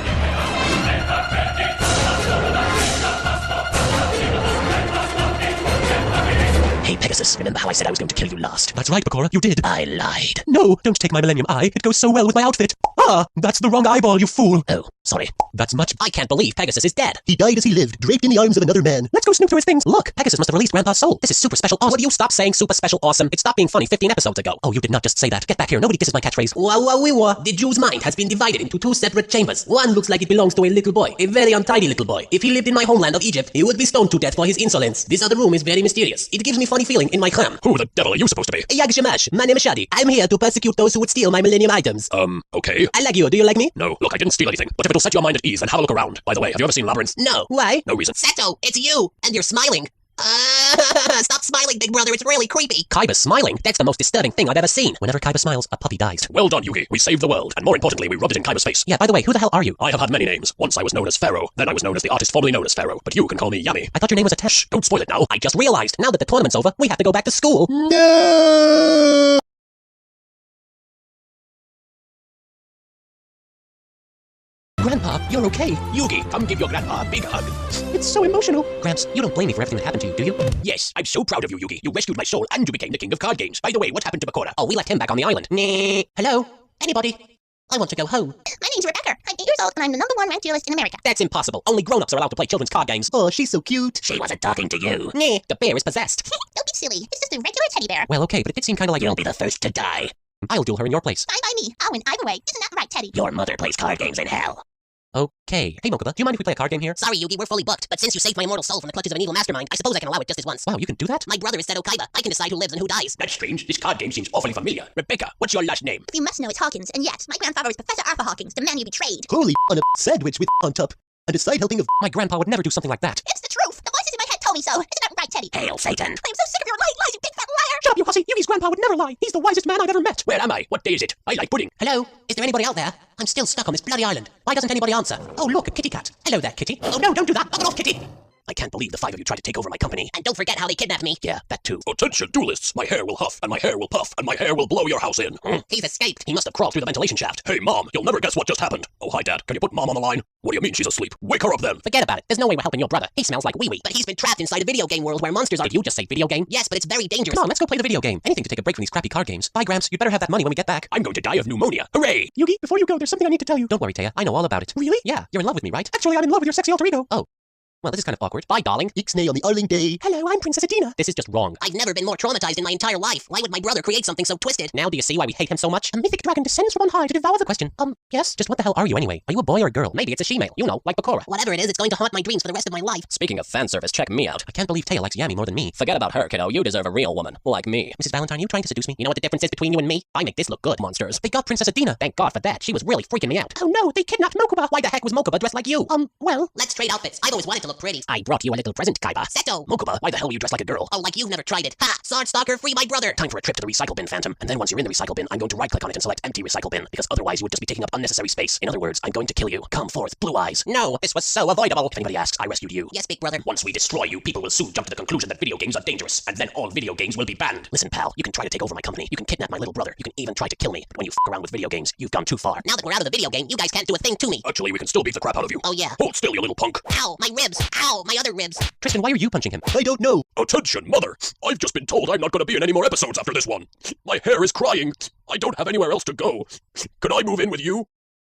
Hey, Pegasus, remember how I said I was going to kill you last? That's right, Bakura, you did. I lied. No, don't take my Millennium Eye. It goes so well with my outfit. Ah, that's the wrong eyeball, you fool. Oh, sorry. That's much. I can't believe Pegasus is dead. He died as he lived, draped in the arms of another man. Let's go snoop through his things. Look, Pegasus must have released Grandpa's soul. This is super special awesome. Would you stop saying super special awesome? It stopped being funny 15 episodes ago. Oh, you did not just say that. Get back here. Nobody kisses my catchphrase. The Jew's mind has been divided into 2 separate chambers. One looks like it belongs to a little boy, a very untidy little boy. If he lived in my homeland of Egypt, he would be stoned to death for his insolence. This other room is very mysterious. It gives me funny feeling in my cram. Who the devil are you supposed to be? Yugioh, my name is Shadi. I'm here to persecute those who would steal my Millennium items. Okay. I like you. Do you like me? No, look, I didn't steal anything. But if it'll set your mind at ease, then have a look around. By the way, have you ever seen Labyrinth? No. Why? No reason. Seto, it's you, and you're smiling. Stop smiling, big brother. It's really creepy. Kaiba's smiling? That's the most disturbing thing I've ever seen. Whenever Kaiba smiles, a puppy dies. Well done, Yugi. We saved the world. And more importantly, we rubbed it in Kaiba's face. Yeah, by the way, who the hell are you? I have had many names. Once I was known as Pharaoh. Then I was known as the artist formerly known as Pharaoh. But you can call me Yami. I thought your name was a Shh, don't spoil it now. I just realized, now that the tournament's over, we have to go back to school. No! Grandpa, you're okay. Yugi, come give your grandpa a big hug. It's so emotional. Gramps, you don't blame me for everything that happened to you, do you? Yes, I'm so proud of you, Yugi. You rescued my soul and you became the king of card games. By the way, what happened to Bakura? Oh, we left him back on the island. Hello? Anybody? I want to go home. My name's Rebecca. I'm 8 years old, and I'm the #1 ranked duelist in America. That's impossible. Only grown-ups are allowed to play children's card games. Oh, she's so cute. She wasn't talking to you. The bear is possessed. Don't be silly. It's just a regular teddy bear. Well, okay, but it did seem kind of like... You'll be the first to die. I'll duel her in your place. Fine by me. I'll win either way. Isn't that right, Teddy? Your mother plays card games in hell. Okay. Hey, Mokuba, do you mind if we play a card game here? Sorry, Yugi, we're fully booked. But since you saved my immortal soul from the clutches of an evil mastermind, I suppose I can allow it just this once. Wow, you can do that? My brother is Seto Kaiba. I can decide who lives and who dies. That's strange. This card game seems awfully familiar. Rebecca, what's your last name? You must know it's Hawkins, and yet my grandfather is Professor Arthur Hawkins, the man you betrayed. Holy on a sandwich with on top. And a side helping of... My grandpa would never do something like that. It's the truth. The voices in my head told me so. Isn't that right, Teddy? Hail, Satan. I am so sick of your lies, you big fat liar. Shut up, you hussy. Yugi's grandpa would never lie. He's the wisest man I've ever met. Where am I? What day is it? I like pudding. Hello? Is there anybody out there? I'm still stuck on this bloody island. Why doesn't anybody answer? Oh, look, a kitty cat. Hello there, kitty. Oh, no, don't do that. Knock it off, kitty. I can't believe the 5 of you tried to take over my company. And don't forget how they kidnapped me. Yeah, that too. Attention, duelists! My hair will huff, and my hair will puff, and my hair will blow your house in. He's escaped. He must have crawled through the ventilation shaft. Hey, Mom, you'll never guess what just happened. Oh, hi, Dad. Can you put Mom on the line? What do you mean she's asleep? Wake her up then. Forget about it. There's no way we're helping your brother. He smells like wee-wee. But he's been trapped inside a video game world where monsters are... Did you just say video game? Yes, but it's very dangerous. Come on, let's go play the video game. Anything to take a break from these crappy card games. Bye, Gramps. You'd better have that money when we get back. I'm going to die of pneumonia. Hooray! Yugi, before you go, there's something I need to tell you. Don't worry, Taya. I know all about it. Really? Yeah, you're in love with me, right? Actually, I'm in love with your sexy alter ego. Oh. Well, this is kind of awkward. Bye, darling. Ixnay on the Arling Day. Hello, I'm Princess Adina. This is just wrong. I've never been more traumatized in my entire life. Why would my brother create something so twisted? Now do you see why we hate him so much? A mythic dragon descends from on high to devour the... Question. Yes? Just what the hell are you anyway? Are you a boy or a girl? Maybe it's a she-male. You know, like Bakura. Whatever it is, it's going to haunt my dreams for the rest of my life. Speaking of fan service, check me out. I can't believe Taya likes Yami more than me. Forget about her, kiddo. You deserve a real woman. Like me. Mrs. Valentine, you trying to seduce me? You know what the difference is between you and me? I make this look good, monsters. They got Princess Adina. Thank God for that. She was really freaking me out. Oh no, they kidnapped Mokuba. Why the heck was Mokuba dressed like you? Well... Let's trade outfits. I've always wanted to look pretty. I brought you a little present, Kaiba. Seto! Mokuba, why the hell are you dressed like a girl? Oh, like you've never tried it. Ha! Sword Stalker, free my brother! Time for a trip to the recycle bin, Phantom. And then once you're in the recycle bin, I'm going to right-click on it and select empty recycle bin, because otherwise you would just be taking up unnecessary space. In other words, I'm going to kill you. Come forth, Blue Eyes. No, this was so avoidable. If anybody asks, I rescued you. Yes, big brother. Once we destroy you, people will soon jump to the conclusion that video games are dangerous, and then all video games will be banned. Listen, pal, you can try to take over my company. You can kidnap my little brother. You can even try to kill me. But when you f*** around with video games, you've gone too far. Now that we're out of the video game, you guys can't do a thing to me. Actually, we can still beat the crap out of you. Oh, yeah. Hold still, you little punk. Ow, my ribs. Ow, my other ribs. Tristan, why are you punching him? I don't know. Attention, mother! I've just been told I'm not going to be in any more episodes after this one. My hair is crying. I don't have anywhere else to go. Can I move in with you?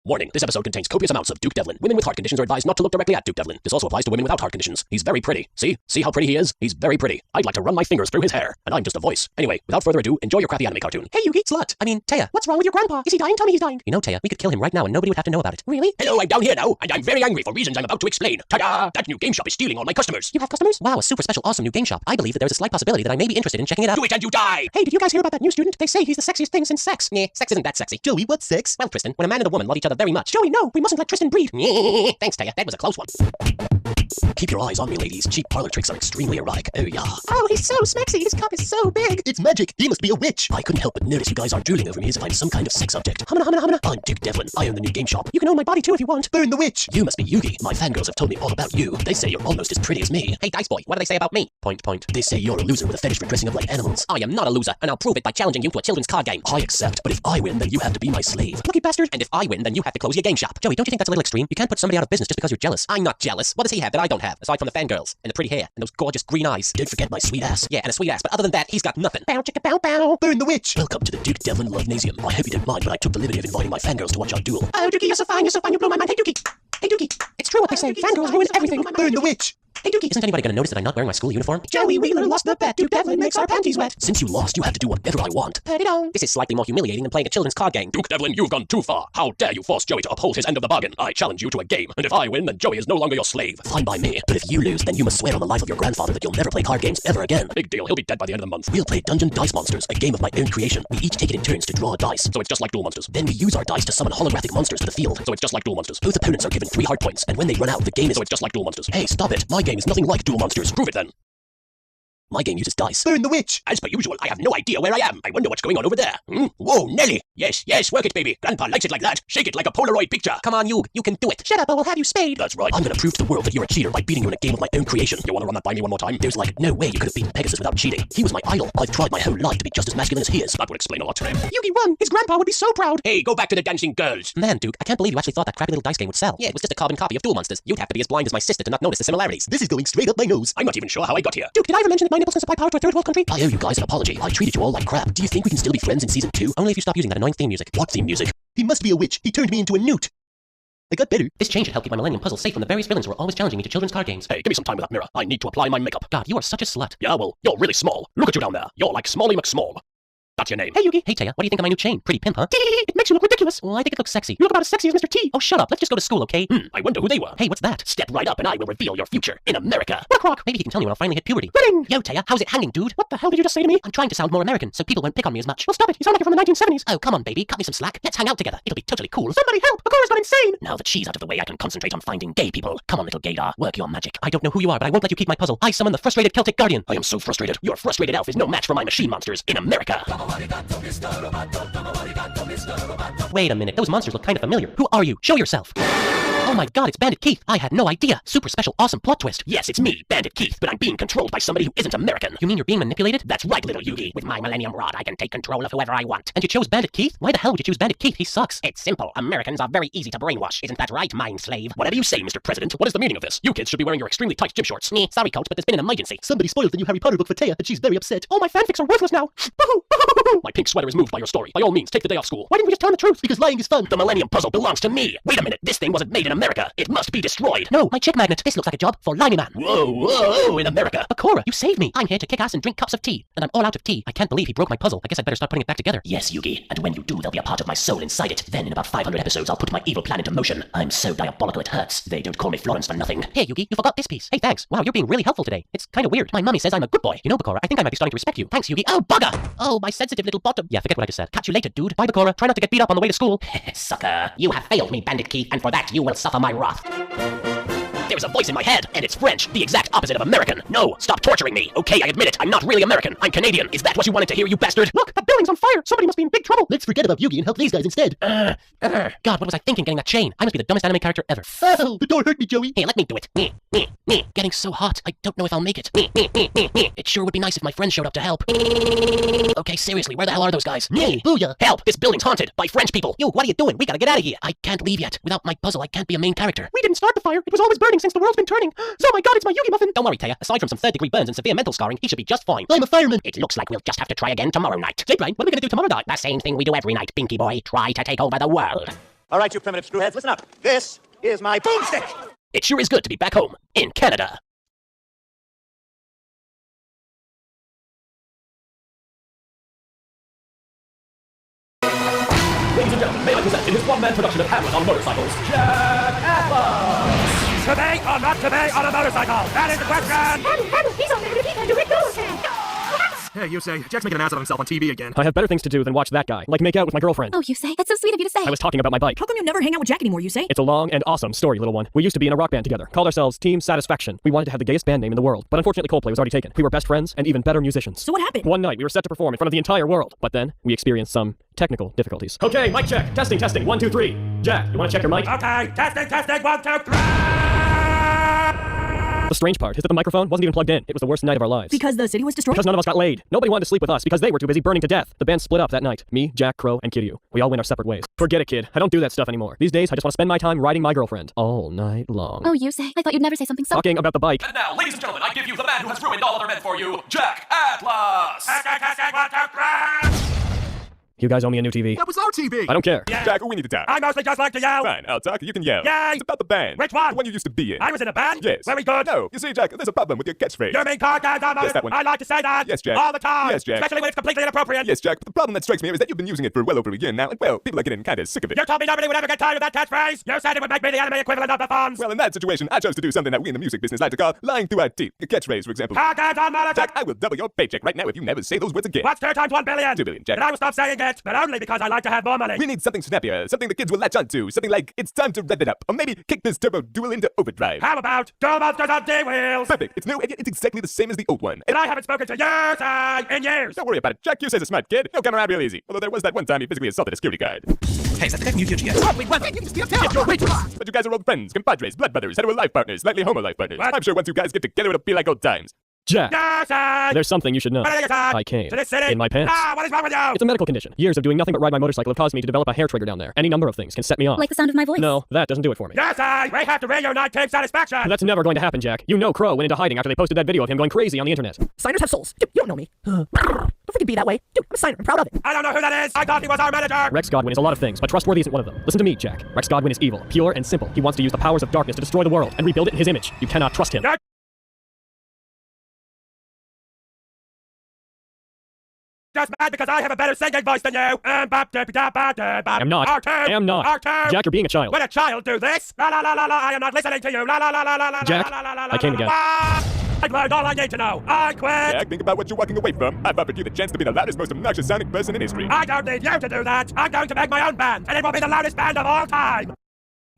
Warning, this episode contains copious amounts of Duke Devlin. Women with heart conditions are advised not to look directly at Duke Devlin. This also applies to women without heart conditions. He's very pretty. See? See how pretty he is? He's very pretty. I'd like to run my fingers through his hair. And I'm just a voice. Anyway, without further ado, enjoy your crappy anime cartoon. Hey, Yugi. Slut. I mean, Taya. What's wrong with your grandpa? Is he dying? Tell me he's dying. You know, Taya, we could kill him right now and nobody would have to know about it. Really? Hello, I'm down here now, and I'm very angry for reasons I'm about to explain. Ta-da! That new game shop is stealing all my customers. You have customers? Wow, a super special awesome new game shop. I believe that there's a slight possibility that I may be interested in checking it out. Do it and you die! Hey, did you guys hear about that new student? They say he's the sexiest thing since sex. Nah, sex isn't that sexy. Joey, what's sex? Well, Tristan, when a man and a woman love each other very much. Joey, no, we mustn't let Tristan breed. Thanks, Taya. That was a close one. Keep your eyes on me, ladies. Cheap parlor tricks are extremely erotic. Oh, yeah. Oh, he's so smexy. His cup is so big. It's magic. He must be a witch. I couldn't help but notice you guys are drooling over me as if I'm some kind of sex object. Humana. I'm Duke Devlin. I own the new game shop. You can own my body too if you want. Burn the witch. You must be Yugi. My fangirls have told me all about you. They say you're almost as pretty as me. Hey, Dice Boy, what do they say about me? Point. They say you're a loser with a fetish for dressing up like animals. I am not a loser, and I'll prove it by challenging you to a children's card game. I accept, but if I win, then you have to be my slave. Lucky bastard. And if I win, then you have to close your game shop. Joey, don't you think that's a little extreme? You can't put somebody out of business just because you're jealous. I'm not jealous. What does he have that I don't have, aside from the fangirls, and the pretty hair, and those gorgeous green eyes? Don't forget my sweet ass. Yeah, and a sweet ass, but other than that, he's got nothing. Bow chicka bow bow. Burn the witch. Welcome to the Duke Devlin Lovenasium. I hope you don't mind, but I took the liberty of inviting my fangirls to watch our duel. Oh, Dookie, you're so fine, you blow my mind. Hey, Dookie. It's true what they say. Fangirls ruin everything. Burn the witch. Hey, Dookie. Isn't anybody gonna notice that I'm not wearing my school uniform? Joey Wheeler lost the bet. Duke Devlin makes our panties wet. Since you lost, you have to do whatever I want. Put it on. This is slightly more humiliating than playing a children's card game. Duke Devlin, you've gone too far. How dare you force Joey to uphold his end of the bargain? I challenge you to a game, and if I win, then Joey is no longer your slave. Fine by me, but if you lose, then you must swear on the life of your grandfather that you'll never play card games ever again. Big deal, he'll be dead by the end of the month. We'll play Dungeon Dice Monsters, a game of my own creation. We each take it in turns to draw a dice. So it's just like Duel Monsters. Then we use our dice to summon holographic monsters to the field. So it's just like Duel Monsters. Both opponents are given 3 hard points, and when they run out, the game is... So it's just like Duel Monsters. Hey, stop it! My game is nothing like Duel Monsters. Prove it then. My game uses dice. Burn the witch. As per usual, I have no idea where I am. I wonder what's going on over there. Whoa, Nelly. Yes, work it, baby. Grandpa likes it like that. Shake it like a Polaroid picture. Come on, you can do it. Shut up, or we'll have you spayed. That's right. I'm gonna prove to the world that you're a cheater by beating you in a game of my own creation. You wanna run that by me one more time? There's like no way you could have beaten Pegasus without cheating. He was my idol. I've tried my whole life to be just as masculine as he is. That would explain a lot. Yugi won. His grandpa would be so proud. Hey, go back to the dancing girls. Man, Duke, I can't believe you actually thought that crappy little dice game would sell. Yeah, it was just a carbon copy of Duel Monsters. You'd have to be as blind as my sister to not notice the similarities. This is going straight up my nose. I'm not even sure how I got here. Duke, did I ever mention that my nipples can supply power to a third world country? I owe you guys an apology. I treated you all like crap. Do you think we can still be friends in season 2? Only if you stop using that annoying theme music. What theme music? He must be a witch. He turned me into a newt. I got better. This change should help keep my Millennium Puzzle safe from the various villains who are always challenging me to children's card games. Hey, give me some time with that mirror. I need to apply my makeup. God, you are such a slut. Yeah, well, you're really small. Look at you down there. You're like Smalley McSmall. That's your name. Hey, Yugi. Hey, Taya, what do you think of my new chain? Pretty pimp, huh? It makes you look ridiculous. Well, I think it looks sexy. You look about as sexy as Mr. T. Oh, shut up. Let's just go to school, okay? I wonder who they were. Hey, what's that? Step right up and I will reveal your future in America. Rock. Maybe he can tell me when I'll finally hit puberty. Wedding. Yo, Taya, how's it hanging, dude? What the hell did you just say to me? I'm trying to sound more American, so people won't pick on me as much. Well, stop it. You sound like you're from the 1970s. Oh, come on, baby. Cut me some slack. Let's hang out together. It'll be totally cool. Somebody help. Agora's gone insane. Now that she's out of the way, I can concentrate on finding gay people. Come on, little gaydar. Work your magic. I don't know who you are, but I won't let you keep my puzzle. I summon the frustrated Celtic Guardian. I am so frustrated. Your frustrated elf is no match for my machine monsters in America. Wait a minute, those monsters look kind of familiar. Who are you? Show yourself. Oh my god, it's Bandit Keith. I had no idea. Super special, awesome plot twist. Yes, it's me, Bandit Keith, but I'm being controlled by somebody who isn't American. You mean you're being manipulated? That's right, little Yugi. With my Millennium Rod, I can take control of whoever I want. And you chose Bandit Keith? Why the hell would you choose Bandit Keith? He sucks. It's simple. Americans are very easy to brainwash. Isn't that right, mind slave? Whatever you say, Mr. President. What is the meaning of this? You kids should be wearing your extremely tight gym shorts. Sorry, Coach, but there's been an emergency. Somebody spoiled the new Harry Potter book for Taya, and she's very upset. All my fanfics are worthless now. My pink sweater is moved by your story. By all means, take the day off school. Why didn't we just tell him the truth? Because lying is fun. The Millennium Puzzle belongs to me. Wait a minute. This thing wasn't made in America. It must be destroyed. No, my chick magnet. This looks like a job for Limey Man. Whoa, in America. Bakura, you saved me. I'm here to kick ass and drink cups of tea. And I'm all out of tea. I can't believe he broke my puzzle. I guess I'd better start putting it back together. Yes, Yugi. And when you do, there'll be a part of my soul inside it. Then in about 500 episodes, I'll put my evil plan into motion. I'm so diabolical it hurts. They don't call me Florence for nothing. Here, Yugi, you forgot this piece. Hey, thanks. Wow, you're being really helpful today. It's kind of weird. My mummy says I'm a good boy. You know, Bakura, I think I might be starting to respect you. Thanks, Yugi. Oh, bugger! Oh, my sensitive little bottom. Yeah, forget what I just said. Catch you later, dude. Bye, Bakura. Try not to get beat up on the way to school. Sucker. You have failed me, Bandit Keith, and for that you will suffer my wrath. There's a voice in my head, and it's French, the exact opposite of American. No, stop torturing me. Okay, I admit it, I'm not really American. I'm Canadian. Is that what you wanted to hear, you bastard? Look, that building's on fire. Somebody must be in big trouble. Let's forget about Yugi and help these guys instead. God, what was I thinking getting that chain? I must be the dumbest anime character ever. Oh, the door hurt me, Joey. Hey, let me do it. Getting so hot, I don't know if I'll make it. It sure would be nice if my friends showed up to help. Okay, seriously, where the hell are those guys? Booyah. Help! This building's haunted by French people. You, what are you doing? We gotta get out of here. I can't leave yet. Without my puzzle, I can't be a main character. We didn't start the fire. It was always burning since the world's been turning. Oh my god, it's my Yugi muffin. Don't worry, Taya. Aside from some third-degree burns and severe mental scarring, he should be just fine. I'm a fireman. It looks like we'll just have to try again tomorrow night. Hey, Brian, what are we gonna do tomorrow night? The same thing we do every night, Pinky Boy. Try to take over the world. All right, you primitive screwheads, listen up. This is my boomstick. It sure is good to be back home, in Canada. Ladies and gentlemen, may I present in his one-man production of Hamlet on motorcycles, Jack Atlas! Today or not today on a motorcycle? That is the question! He's on there. He can do it. Hey, you say, Jack's making an ass of himself on TV again. I have better things to do than watch that guy, like make out with my girlfriend. Oh, Yusei, that's so sweet of you to say. I was talking about my bike. How come you never hang out with Jack anymore, Yusei? It's a long and awesome story, little one. We used to be in a rock band together, called ourselves Team Satisfaction. We wanted to have the gayest band name in the world, but unfortunately Coldplay was already taken. We were best friends and even better musicians. So what happened? One night, we were set to perform in front of the entire world, but then we experienced some technical difficulties. Okay, mic check. Testing. 1, 2, 3. Jack, you wanna check your mic? Okay, testing, 1, 2, 3! The strange part is that the microphone wasn't even plugged in. It was the worst night of our lives. Because the city was destroyed? Because none of us got laid. Nobody wanted to sleep with us because they were too busy burning to death. The band split up that night. Me, Jack, Crow, and Kiryu. We all went our separate ways. Forget it, kid. I don't do that stuff anymore. These days, I just want to spend my time riding my girlfriend all night long. Oh, Yusei, I thought you'd never say something so... Talking about the bike. And now, ladies and gentlemen, I give you the man who has ruined all other men for you, Jack Atlas! Testing, 1, 2, 3! You guys owe me a new TV. That was our TV! I don't care. Yeah. Jack, we need to talk. I mostly just like to yell. Fine, I'll talk. You can yell. Yay! It's about the band. Which one? The one you used to be in. I was in a band? Yes. Very good. No, you see, Jack, there's a problem with your catchphrase. You mean car games on Yes, that one. I like to say that. Yes, Jack. All the time. Yes, Jack. Especially when it's completely inappropriate. Yes, Jack, but the problem that strikes me is that you've been using it for well over a year now, and well, people are getting kind of sick of it. You told me nobody would ever get tired of that catchphrase. You said it would make me the anime equivalent of the Fonz. Well, in that situation, I chose to do something that we in the music business like to call lying through our teeth. A catchphrase, for example. Car games on Jack, I will double your paycheck right now if you never say those words again. What's 2 times 1 billion? 2 billion, Jack. And I will stop saying it, but only because I like to have more money. We need something snappier, something the kids will latch onto, something like, it's time to rev it up, or maybe kick this turbo dual into overdrive. How about Dual Monsters on D-Wheels? Perfect. It's new and yet it's exactly the same as the old one. And I haven't spoken to Yusei in years. Don't worry about it. Jack Hughes is a smart kid. He'll come around real easy. Although there was that one time he physically assaulted a security guard. Hey, is that the guy from Yugioh? What? Wait, what? But you guys are old friends, compadres, blood brothers, hetero life partners, slightly homo life partners. What? I'm sure once you guys get together it'll be like old times. Jack, Yusei! there's something you should know. I came to this city? in my pants. Ah, what is wrong with you? It's a medical condition. Years of doing nothing but ride my motorcycle have caused me to develop a hair trigger down there. Any number of things can set me off. Like the sound of my voice. No, that doesn't do it for me. Yusei! We have to reunite Team Satisfaction! That's never going to happen, Jack. You know Crow went into hiding after they posted that video of him going crazy on the internet. Signers have souls. Dude, you don't know me. Don't freaking be that way. Dude, I'm a signer. I'm proud of it. I don't know who that is. I thought he was our manager. Rex Godwin is a lot of things, but trustworthy isn't one of them. Listen to me, Jack. Rex Godwin is evil, pure and simple. He wants to use the powers of darkness to destroy the world and rebuild it in his image. You cannot trust him. Just mad because I have a better singing voice than you. I'm not. I am not. Jack, you're being a child. When a child do this, la la la la la, I am not listening to you. La la la la la la. Jack, I came again. I've learned all I need to know. I quit. Jack, think about what you're walking away from. I've offered you the chance to be the loudest, most obnoxious sounding person in history. I don't need you to do that. I'm going to make my own band, and it will be the loudest band of all time.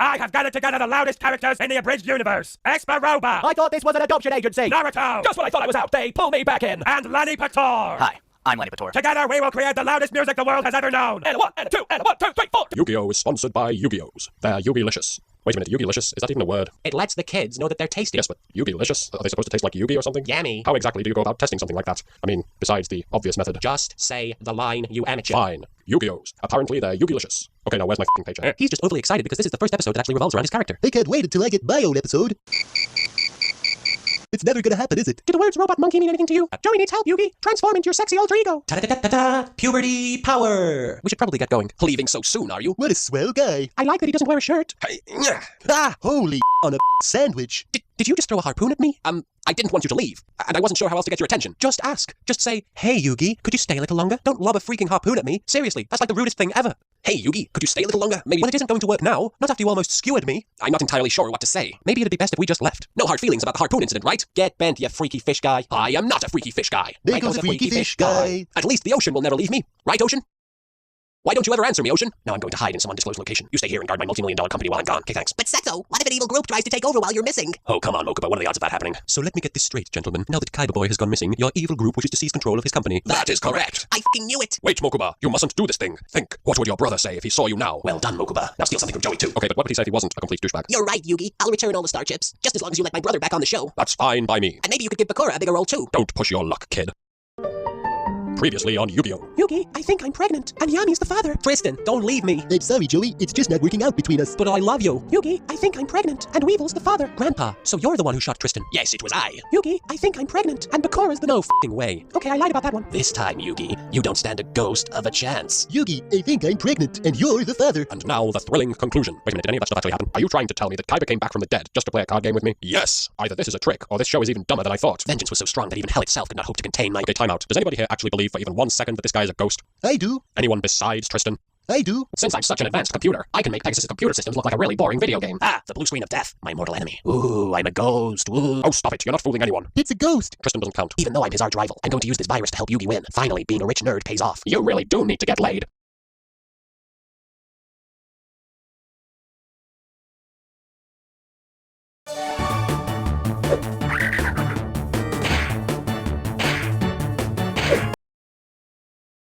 I have gathered together the loudest characters in the Abridged universe. Esperoba. I thought this was an adoption agency. Naruto. Just when I thought I was out, they pull me back in. And Lenny Pator. Hi, I'm Lenny Pator. Together we will create the loudest music the world has ever known. And a 1, and a 2, and a 1, 2, 3, 4. Yugioh is sponsored by Yugiohs. They're Yugilicious. Wait a minute, Yugilicious? Is that even a word? It lets the kids know that they're tasty. Yes, but Yugilicious? Are they supposed to taste like Yugi or something? Yummy. How exactly do you go about testing something like that? I mean, besides the obvious method. Just say the line, you amateur. Fine. Yu-Gi-Ohs. Apparently they're Yugilicious. Okay, now where's my f***ing paycheck? He's just overly excited because this is the first episode that actually revolves around his character. I can't wait until I get my own episode. It's never gonna happen, is it? Do the words robot monkey mean anything to you? Joey needs help, Yugi. Transform into your sexy alter ego. Ta-da-da-da-da! Puberty power! We should probably get going. Leaving so soon, are you? What a swell guy. I like that he doesn't wear a shirt. Hey, Ah, holy on a sandwich. Did you just throw a harpoon at me? I didn't want you to leave, and I wasn't sure how else to get your attention. Just ask. Just say, hey, Yugi, could you stay a little longer? Don't lob a freaking harpoon at me. Seriously, that's like the rudest thing ever. Hey, Yugi, could you stay a little longer? Maybe. Well, it isn't going to work now. Not after you almost skewered me. I'm not entirely sure what to say. Maybe it'd be best if we just left. No hard feelings about the harpoon incident, right? Get bent, you freaky fish guy. I am not a freaky fish guy. There goes a freaky fish guy. At least the ocean will never leave me. Right, Ocean? Why don't you ever answer me, Ocean? Now I'm going to hide in some undisclosed location. You stay here and guard my multi-million-dollar company while I'm gone. Okay, thanks. But Setso, what if an evil group tries to take over while you're missing? Oh, come on, Mokuba. What are the odds of that happening? So let me get this straight, gentlemen. Now that Kaiba Boy has gone missing, your evil group wishes to seize control of his company. That is correct. I f***ing knew it. Wait, Mokuba. You mustn't do this thing. Think. What would your brother say if he saw you now? Well done, Mokuba. Now steal something from Joey, too. Okay, but what would he say if he wasn't a complete douchebag? You're right, Yugi. I'll return all the star chips. Just as long as you let my brother back on the show. That's fine by me. And maybe you could give Bakura a bigger role, too. Don't push your luck, kid. Previously on Yu-Gi-Oh! Yugi, I think I'm pregnant, and Yami's the father. Tristan, don't leave me. I'm sorry, Joey. It's just not working out between us. But I love you. Yugi, I think I'm pregnant, and Weevil's the father. Grandpa, so you're the one who shot Tristan? Yes, it was I. Yugi, I think I'm pregnant, and Bakura's the— No f***ing way. Okay, I lied about that one. This time, Yugi, you don't stand a ghost of a chance. Yugi, I think I'm pregnant, and you're the father. And now the thrilling conclusion. Wait a minute, did any of that stuff actually happen? Are you trying to tell me that Kaiba came back from the dead just to play a card game with me? Yes! Either this is a trick, or this show is even dumber than I thought. Vengeance was so strong that even hell itself could not hope to contain my— Okay, time out. Does anybody here actually believe for even 1 second that this guy is a ghost? I do. Anyone besides Tristan? I do. Since I'm such an advanced computer, I can make Pegasus' computer systems look like a really boring video game. Ah, the blue screen of death, my mortal enemy. Ooh, I'm a ghost. Ooh. Oh, stop it. You're not fooling anyone. It's a ghost. Tristan doesn't count. Even though I'm his arch rival, I'm going to use this virus to help Yugi win. Finally, being a rich nerd pays off. You really do need to get laid.